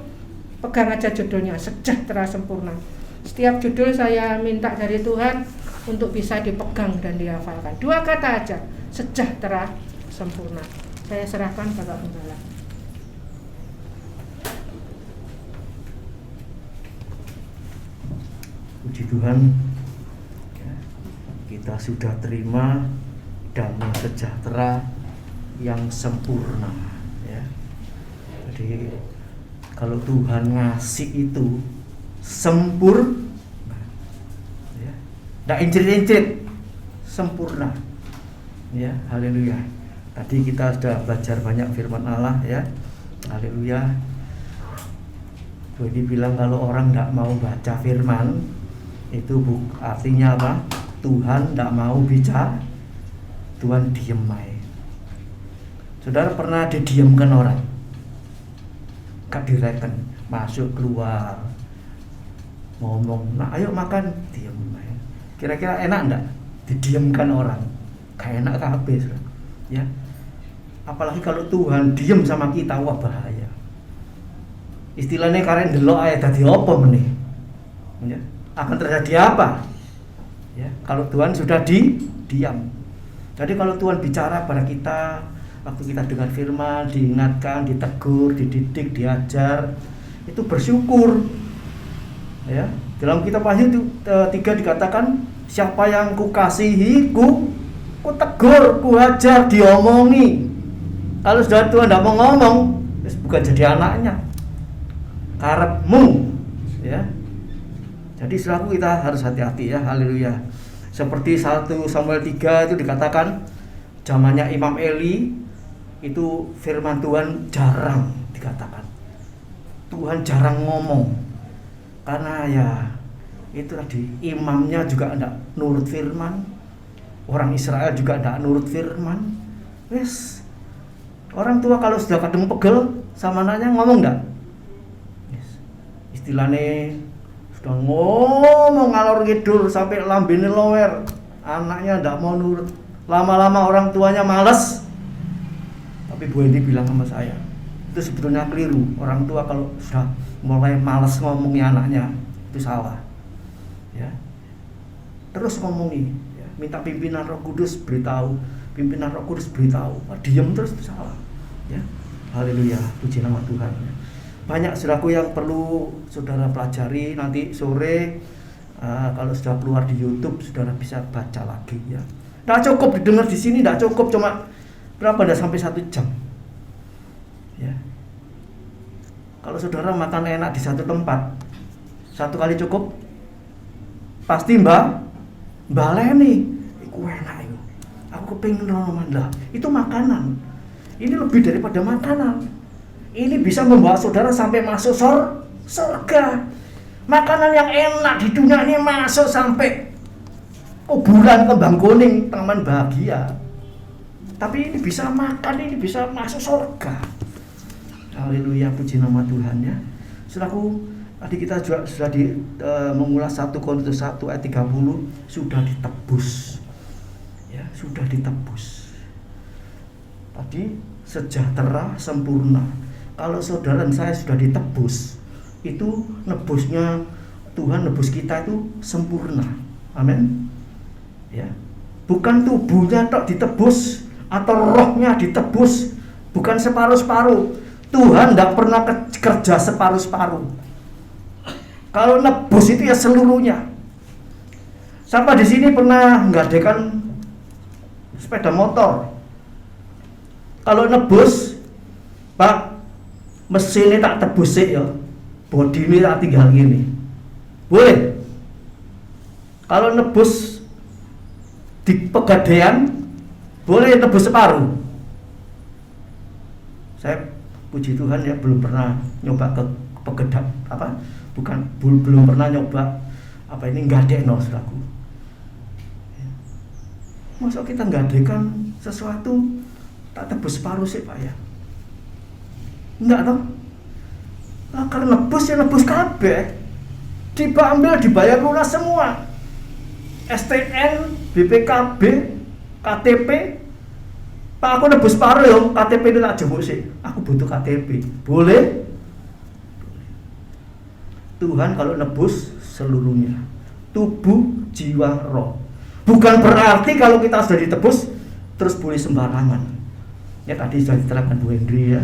pegang aja judulnya, sejahtera sempurna. Setiap judul saya minta dari Tuhan untuk bisa dipegang dan dihafalkan. 2 kata aja, sejahtera sempurna. Saya serahkan Bapak Gembala. Puji Tuhan, kita sudah terima damai sejahtera yang sempurna ya. Jadi kalau Tuhan ngasih itu sempurna ya, nggak incrit-incrit, sempurna ya. Haleluya. Tadi kita sudah belajar banyak firman Allah ya. Haleluya. Jadi bilang kalau orang tidak mau baca firman itu artinya apa? Tuhan tidak mau bicara, Tuhan diem aja. Saudara pernah didiamkan orang? Gak direken, masuk keluar ngomong, nah ayo makan, diem aja. Kira-kira enak enggak didiamkan orang? Gak enak kabeh, ya. Apalagi kalau Tuhan diem sama kita, wah bahaya. Istilahnya karen delok ae dadi apa meneh. Ya, akan terjadi apa? Ya, kalau Tuhan sudah diam. Jadi kalau Tuhan bicara pada kita, waktu kita dengar firman, diingatkan, ditegur, dididik, diajar, itu bersyukur. Ya, dalam kitab Wahyu 3 dikatakan, siapa yang kukasihi, ku tegur, ku ajar, diomongi. Kalau sudah Tuhan tidak mau ngomong, bukan jadi anaknya. Karepmu, ya. Jadi selaku kita harus hati-hati ya, haleluya. Seperti 1 Samuel 3 itu dikatakan zamannya Imam Eli itu firman Tuhan jarang dikatakan. Tuhan jarang ngomong. Karena ya itu tadi imamnya juga enggak nurut firman. Orang Israel juga enggak nurut firman. Wes. Orang tua kalau sudah kadung pegel sama anaknya ngomong enggak? Istilahnya sudah ngomong ngalor ngidul sampai lambene lower, anaknya ndak mau nurut. Lama-lama orang tuanya malas. Tapi Bu Edi bilang sama saya, itu sebetulnya keliru. Orang tua kalau sudah mulai malas ngomongi anaknya, itu salah. Ya. Terus ngomongi, ya. Minta pimpinan Roh Kudus beritahu, pimpinan Roh Kudus beritahu. Diam terus itu salah. Ya. Haleluya, puji nama Tuhan. Banyak saudaraku yang perlu saudara pelajari nanti sore. Kalau sudah keluar di YouTube, saudara bisa baca lagi ya. Tidak cukup didengar di sini, tidak cukup cuma berapa, tidak sampai 1 jam. Ya. Kalau saudara makan enak di satu tempat, 1 kali cukup. Pasti baleni, iku enak itu. Aku pengen roman lah. Itu makanan. Ini lebih daripada makanan. Ini bisa membawa saudara sampai masuk surga. Makanan yang enak di dunia ini masuk sampai kuburan Kembang Kuning, taman bahagia. Tapi ini bisa makan, ini bisa masuk surga. Haleluya, puji nama Tuhan ya. Saudaraku, tadi kita juga sudah mengulas 1 Korintus 1 ayat 30, sudah ditebus. Ya, sudah ditebus. Tadi sejahtera sempurna. Kalau saudara dan saya sudah ditebus, itu nebusnya Tuhan, nebus kita itu sempurna. Amin. Ya. Bukan tubuhnya tok ditebus atau rohnya ditebus, bukan separuh-separuh. Tuhan tidak pernah kerja separuh-separuh. Kalau nebus itu ya seluruhnya. Siapa di sini pernah nggadekan sepeda motor? Kalau nebus, Pak, mesinnya tak tebus sih ya, bodi ini tak tinggal gini, boleh? Kalau nebus di Pegadaian, boleh tebus separuh. Saya puji Tuhan ya belum pernah nyoba ke Pegadaian, belum pernah nyoba ini nggadekno saudaraku. Masa kita nggadekan sesuatu tak tebus separuh sih Pak ya? Enggak toh? Karena nebus ya nebus kabeh. Diambil, dibayar lunas semua. STN, BPKB, KTP. Pak, aku nebus paruh ya, KTP ini tak jemput sih. Aku butuh KTP. Boleh? Tuhan kalau nebus seluruhnya, tubuh, jiwa, roh. Bukan berarti kalau kita sudah ditebus terus boleh sembarangan. Ya tadi sudah diterangkan Bu Hendri ya.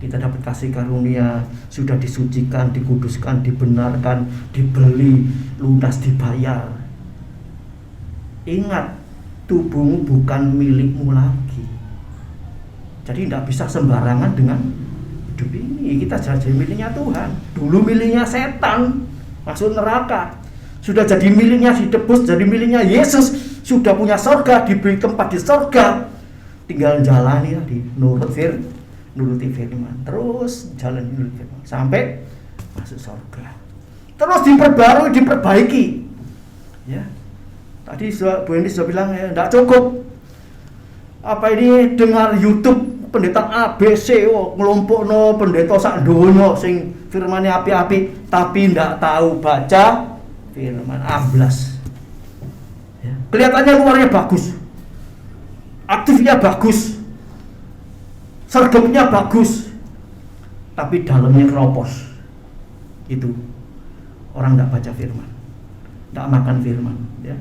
Kita dapat kasih karunia, sudah disucikan, dikuduskan, dibenarkan, dibeli, lunas, dibayar. Ingat, tubuhmu bukan milikmu lagi. Jadi tidak bisa sembarangan dengan hidup ini. Kita jadi miliknya Tuhan. Dulu miliknya setan, masuk neraka. Sudah jadi miliknya, ditebus, jadi miliknya Yesus. Sudah punya surga, diberi tempat di surga. Tinggal jalani tadi, nuruti firman, terus jalan nuruti firman sampai masuk surga. Terus diperbarui, diperbaiki. Ya. Tadi Bu Eni sudah bilang ya, enggak cukup. Apa ini dengar YouTube pendeta ABC ngelompokno pendeta sak donya sing firmane api-api tapi ndak tahu baca firman, amblas. Ya. Kelihatannya luarnya bagus. Aktifnya bagus. Sergemnya bagus. Tapi dalamnya keropos. Itu orang ndak baca firman. Ndak makan firman, ya.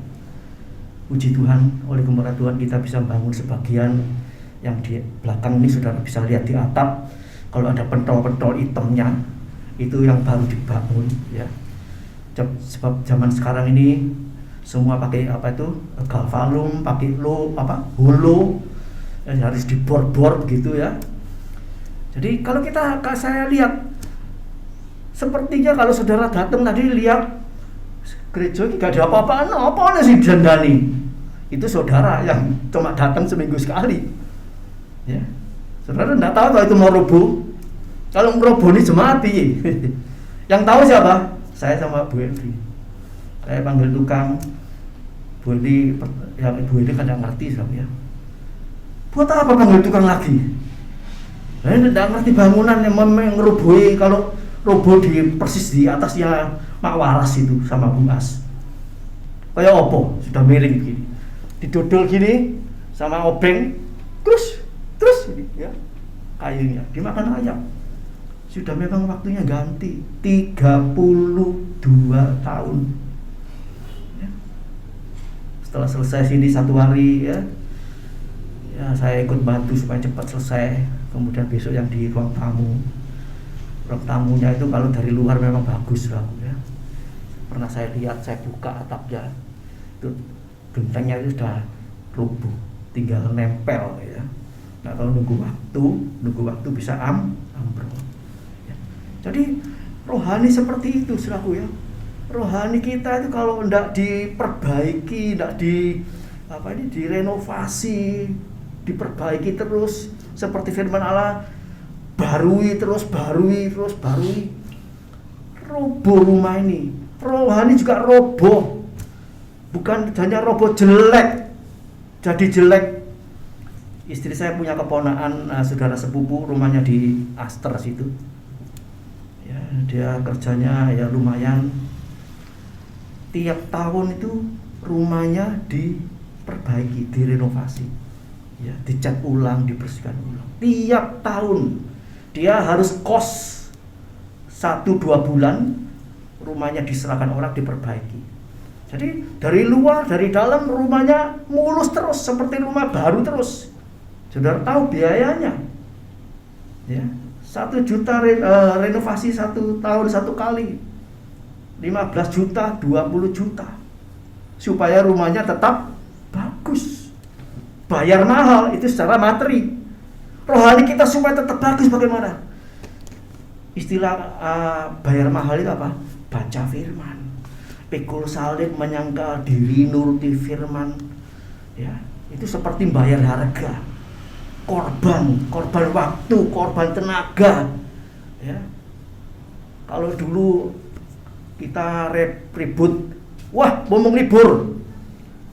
Puji Tuhan, oleh kemurahan Tuhan kita bisa bangun sebagian yang di belakang ini saudara bisa lihat di atap. Kalau ada pentol-pentol hitamnya, itu yang baru dibangun, ya. Sebab zaman sekarang ini semua pakai apa itu galvalum, pakai holo, harus dibor-bor gitu ya. Jadi kalau saya lihat, sepertinya kalau saudara datang tadi lihat gereja ini gak ada apa-apaan, apa sih dandani? Itu saudara yang cuma datang seminggu sekali, ya. Saudara tidak tahu kalau itu mau roboh. Kalau meroboh ini jemaat piye? Yang tahu siapa? Saya sama Bu Evi. Saya panggil tukang. Bu Evi, ya Bu Evi kan tidak ngerti sama ya. Buat apa panggil tukang lagi? Saya tidak ngerti bangunan yang ngerobohi. Kalau roboh di persis di atasnya Mak Waras itu sama Bung As. Kayak opo, sudah miring begini. Didodol gini sama obeng, terus ini ya. Kayunya dimakan ayam. Sudah memang waktunya ganti 32 tahun. Ya. Setelah selesai sini 1 hari ya. Ya saya ikut bantu supaya cepat selesai. Kemudian besok yang di ruang tamu. Ruang tamunya itu kalau dari luar memang bagus lah ya. Pernah saya lihat, saya buka atapnya. Itu gentengnya itu sudah rubuh, tinggal nempel ya. Nah kalau nunggu waktu bisa ambrol. Ya. Jadi rohani seperti itu saudaraku ya. Rohani kita itu kalau tidak diperbaiki, tidak direnovasi, diperbaiki terus seperti firman Allah, barui, roboh rumah ini. Rohani juga roboh. Bukan hanya roboh jelek, jadi jelek. Istri saya punya keponakan, saudara sepupu, rumahnya di Aster situ. Ya, dia kerjanya ya lumayan. Tiap tahun itu rumahnya diperbaiki, direnovasi, ya, dicat ulang, dibersihkan ulang. Tiap tahun dia harus kos 1-2 bulan, rumahnya diserahkan orang, diperbaiki. Jadi dari luar, dari dalam rumahnya mulus terus, seperti rumah baru terus. Saudara tahu biayanya, ya, 1 juta renovasi 1 tahun 1 kali, 15 juta, 20 juta, supaya rumahnya tetap bagus. Bayar mahal itu secara materi. Rohani kita supaya tetap bagus bagaimana? Istilah bayar mahal itu apa? Baca firman. Pikul salib, menyangkal diri, nuruti firman, ya, itu seperti bayar harga, korban waktu, korban tenaga, ya. Kalau dulu kita ribut, wah ngomong libur,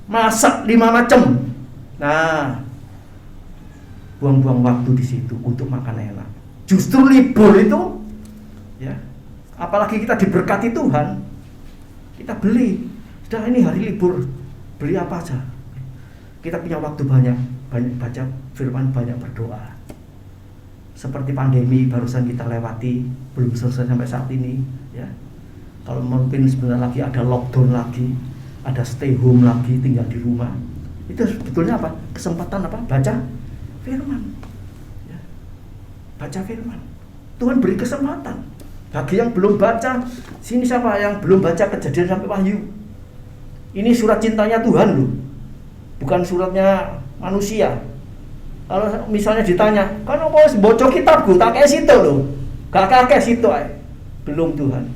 masak 5 macam, nah, buang-buang waktu di situ untuk makan enak. Justru libur itu, ya, apalagi kita diberkati Tuhan. Kita beli, sudah ini hari libur, beli apa aja. Kita punya waktu banyak baca firman, banyak berdoa. Seperti pandemi barusan kita lewati, belum selesai sampai saat ini, ya. Kalau mungkin sebentar lagi ada lockdown lagi, ada stay home lagi, tinggal di rumah. Itu sebetulnya apa? Kesempatan apa? Baca firman, ya. Baca firman. Tuhan beri kesempatan. Bagi yang belum baca, sini siapa yang belum baca Kejadian sampai Wahyu? Ini surat cintanya Tuhan loh, bukan suratnya manusia. Kalau misalnya ditanya, kan apa bocor kitabku, tak kayak situ loh, gak kayak situ belum Tuhan.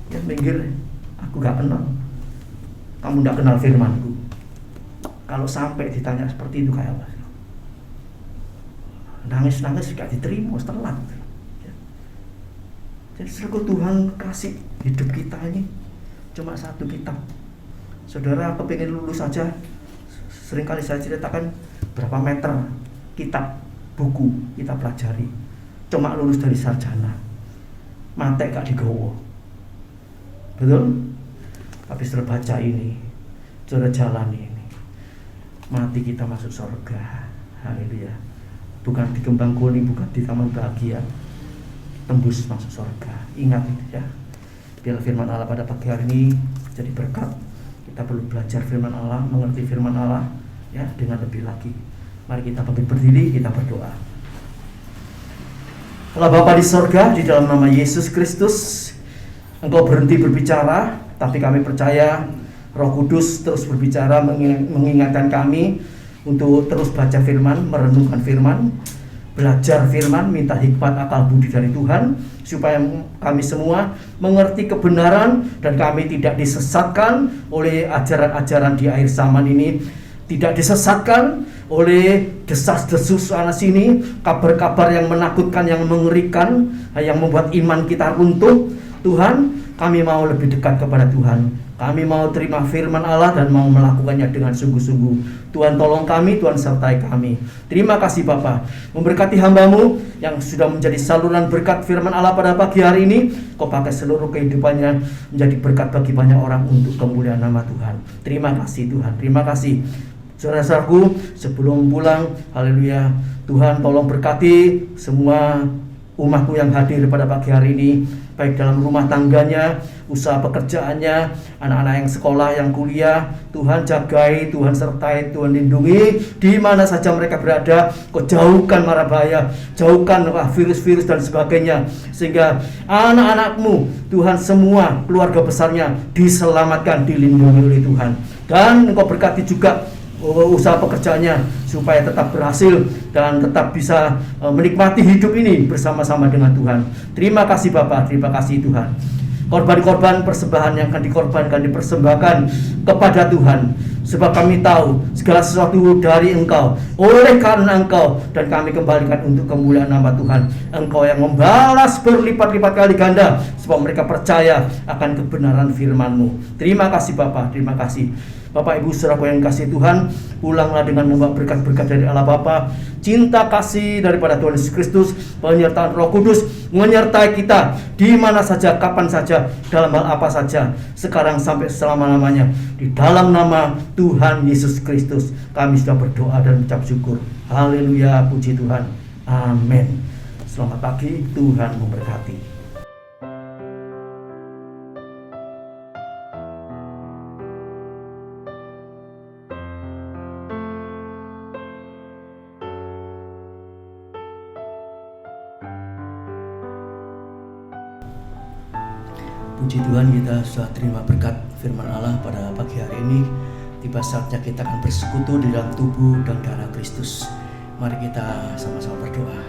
Ya minggir, aku gak kenal. Kamu gak kenal firmanku. Kalau sampai ditanya seperti itu kayak apa? Nangis gak diterima, telat. Jadi saudara, Tuhan kasih hidup kita ini cuma satu kitab. Saudara kepingin lulus saja, seringkali saya ceritakan berapa meter kitab buku kita pelajari, cuma lulus dari sarjana, mate gak digowo, betul? Tapi setelah baca ini, saudara jalani ini, mati kita masuk surga. Haleluya. Bukan di kembang kuning, bukan di taman bahagia, tembus masuk surga. Ingat itu ya. Biar firman Allah pada pagi hari ini jadi berkat. Kita perlu belajar firman Allah, mengerti firman Allah ya dengan lebih lagi. Mari kita bangkit berdiri, kita berdoa. Allah Bapa di surga, di dalam nama Yesus Kristus, Engkau berhenti berbicara, tapi kami percaya Roh Kudus terus berbicara, mengingatkan kami untuk terus baca firman, merenungkan firman, belajar firman, minta hikmat akal budi dari Tuhan, supaya kami semua mengerti kebenaran dan kami tidak disesatkan oleh ajaran-ajaran di akhir zaman ini, tidak disesatkan oleh desas-desus sana sini, kabar-kabar yang menakutkan, yang mengerikan, yang membuat iman kita runtuh. Tuhan, kami mau lebih dekat kepada Tuhan. Kami mau terima firman Allah dan mau melakukannya dengan sungguh-sungguh. Tuhan tolong kami, Tuhan sertai kami. Terima kasih Bapa, memberkati hamba-Mu yang sudah menjadi saluran berkat firman Allah pada pagi hari ini. Kau pakai seluruh kehidupannya menjadi berkat bagi banyak orang untuk kemuliaan nama Tuhan. Terima kasih Tuhan, terima kasih. Saudara-saudaraku, sebelum pulang, haleluya, Tuhan tolong berkati semua umatmu yang hadir pada pagi hari ini, baik dalam rumah tangganya, usaha pekerjaannya, anak-anak yang sekolah, yang kuliah. Tuhan jagai, Tuhan sertai, Tuhan lindungi di mana saja mereka berada. Kau jauhkan mara bahaya, jauhkan virus-virus dan sebagainya, sehingga anak-anakmu, Tuhan, semua keluarga besarnya diselamatkan, dilindungi oleh Tuhan. Dan Engkau berkati juga usaha pekerjaannya supaya tetap berhasil dan tetap bisa menikmati hidup ini bersama-sama dengan Tuhan. Terima kasih Bapak, terima kasih Tuhan. Korban-korban persembahan yang akan dikorbankan, dipersembahkan kepada Tuhan, sebab kami tahu segala sesuatu dari Engkau, oleh karena Engkau, dan kami kembalikan untuk kemuliaan nama Tuhan. Engkau yang membalas berlipat-lipat kali ganda, sebab mereka percaya akan kebenaran firman-Mu. Terima kasih Bapak, terima kasih. Bapak Ibu saudaraku yang kasih Tuhan, pulanglah dengan membawa berkat-berkat dari Allah Bapa, cinta kasih daripada Tuhan Yesus Kristus, penyertaan Roh Kudus menyertai kita di mana saja, kapan saja, dalam hal apa saja, sekarang sampai selama-lamanya. Di dalam nama Tuhan Yesus Kristus kami sudah berdoa dan mengucap syukur. Haleluya, puji Tuhan. Amin. Selamat pagi, Tuhan memberkati. Puji Tuhan, kita sudah terima berkat firman Allah pada pagi hari ini. Tiba saatnya kita akan bersekutu di dalam tubuh dan darah Kristus. Mari kita sama-sama berdoa.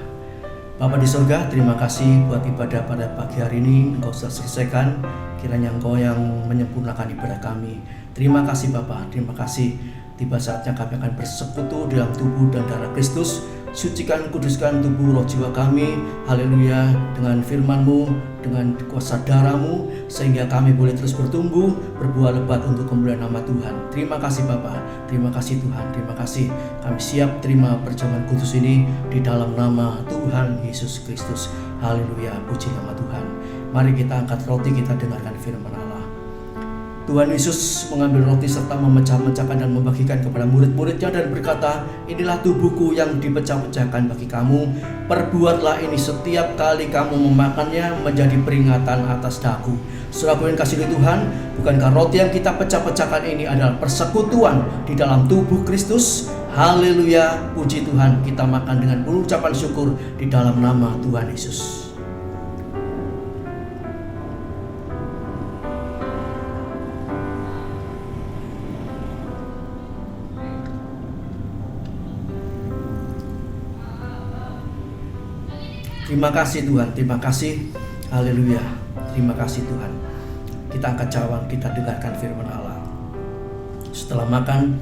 Bapa di surga, terima kasih buat ibadah pada pagi hari ini. Engkau sudah selesaikan, kiranya Engkau yang menyempurnakan ibadah kami. Terima kasih Bapa, terima kasih. Tiba saatnya kami akan bersekutu di dalam tubuh dan darah Kristus. Sucikan, kuduskan tubuh roh jiwa kami, haleluya, dengan firman-Mu, dengan kuasa darah-Mu, sehingga kami boleh terus bertumbuh, berbuah lebat untuk kemuliaan nama Tuhan. Terima kasih Bapa, terima kasih Tuhan, terima kasih. Kami siap terima perjamuan kudus ini di dalam nama Tuhan Yesus Kristus. Haleluya, puji nama Tuhan. Mari kita angkat roti, kita dengarkan firman Allah. Tuhan Yesus mengambil roti serta memecah-mecahkan dan membagikan kepada murid-muridnya dan berkata, inilah tubuhku yang dipecah-pecahkan bagi kamu. Perbuatlah ini setiap kali kamu memakannya menjadi peringatan atas daku. Saudaraku yang kasih Tuhan, bukankah roti yang kita pecah-pecahkan ini adalah persekutuan di dalam tubuh Kristus? Haleluya, puji Tuhan. Kita makan dengan ucapan syukur di dalam nama Tuhan Yesus. Terima kasih Tuhan, terima kasih. Haleluya, terima kasih Tuhan. Kita angkat cawan, kita dengarkan firman Allah. Setelah makan,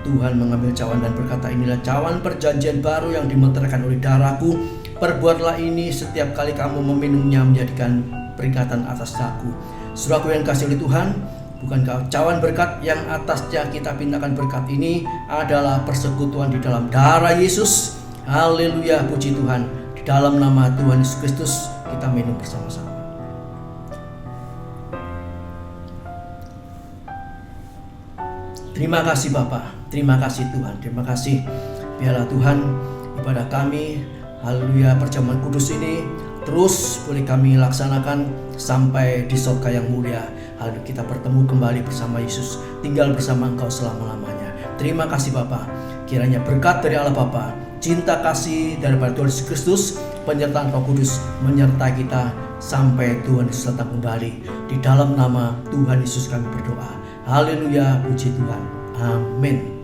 Tuhan mengambil cawan dan berkata, inilah cawan perjanjian baru yang dimeteraikan oleh darahku. Perbuatlah ini setiap kali kamu meminumnya menjadikan peringatan atas aku. Saudaraku yang kasih oleh Tuhan, bukankah cawan berkat yang atasnya kita pintakan berkat ini adalah persekutuan di dalam darah Yesus? Haleluya, puji Tuhan. Di dalam nama Tuhan Yesus Kristus kita minum bersama-sama. Terima kasih Bapa, terima kasih Tuhan, terima kasih. Biarlah Tuhan ibadah kami, haleluya, perjamuan kudus ini terus boleh kami laksanakan sampai di surga yang mulia. Haleluya, kita bertemu kembali bersama Yesus, tinggal bersama Engkau selama-lamanya. Terima kasih Bapa. Kiranya berkat dari Allah Bapa, cinta kasih daripada Tuhan Yesus Kristus, penyertaan Roh Kudus menyertai kita sampai Tuhan Yesus datang kembali. Di dalam nama Tuhan Yesus kami berdoa. Haleluya, puji Tuhan. Amin.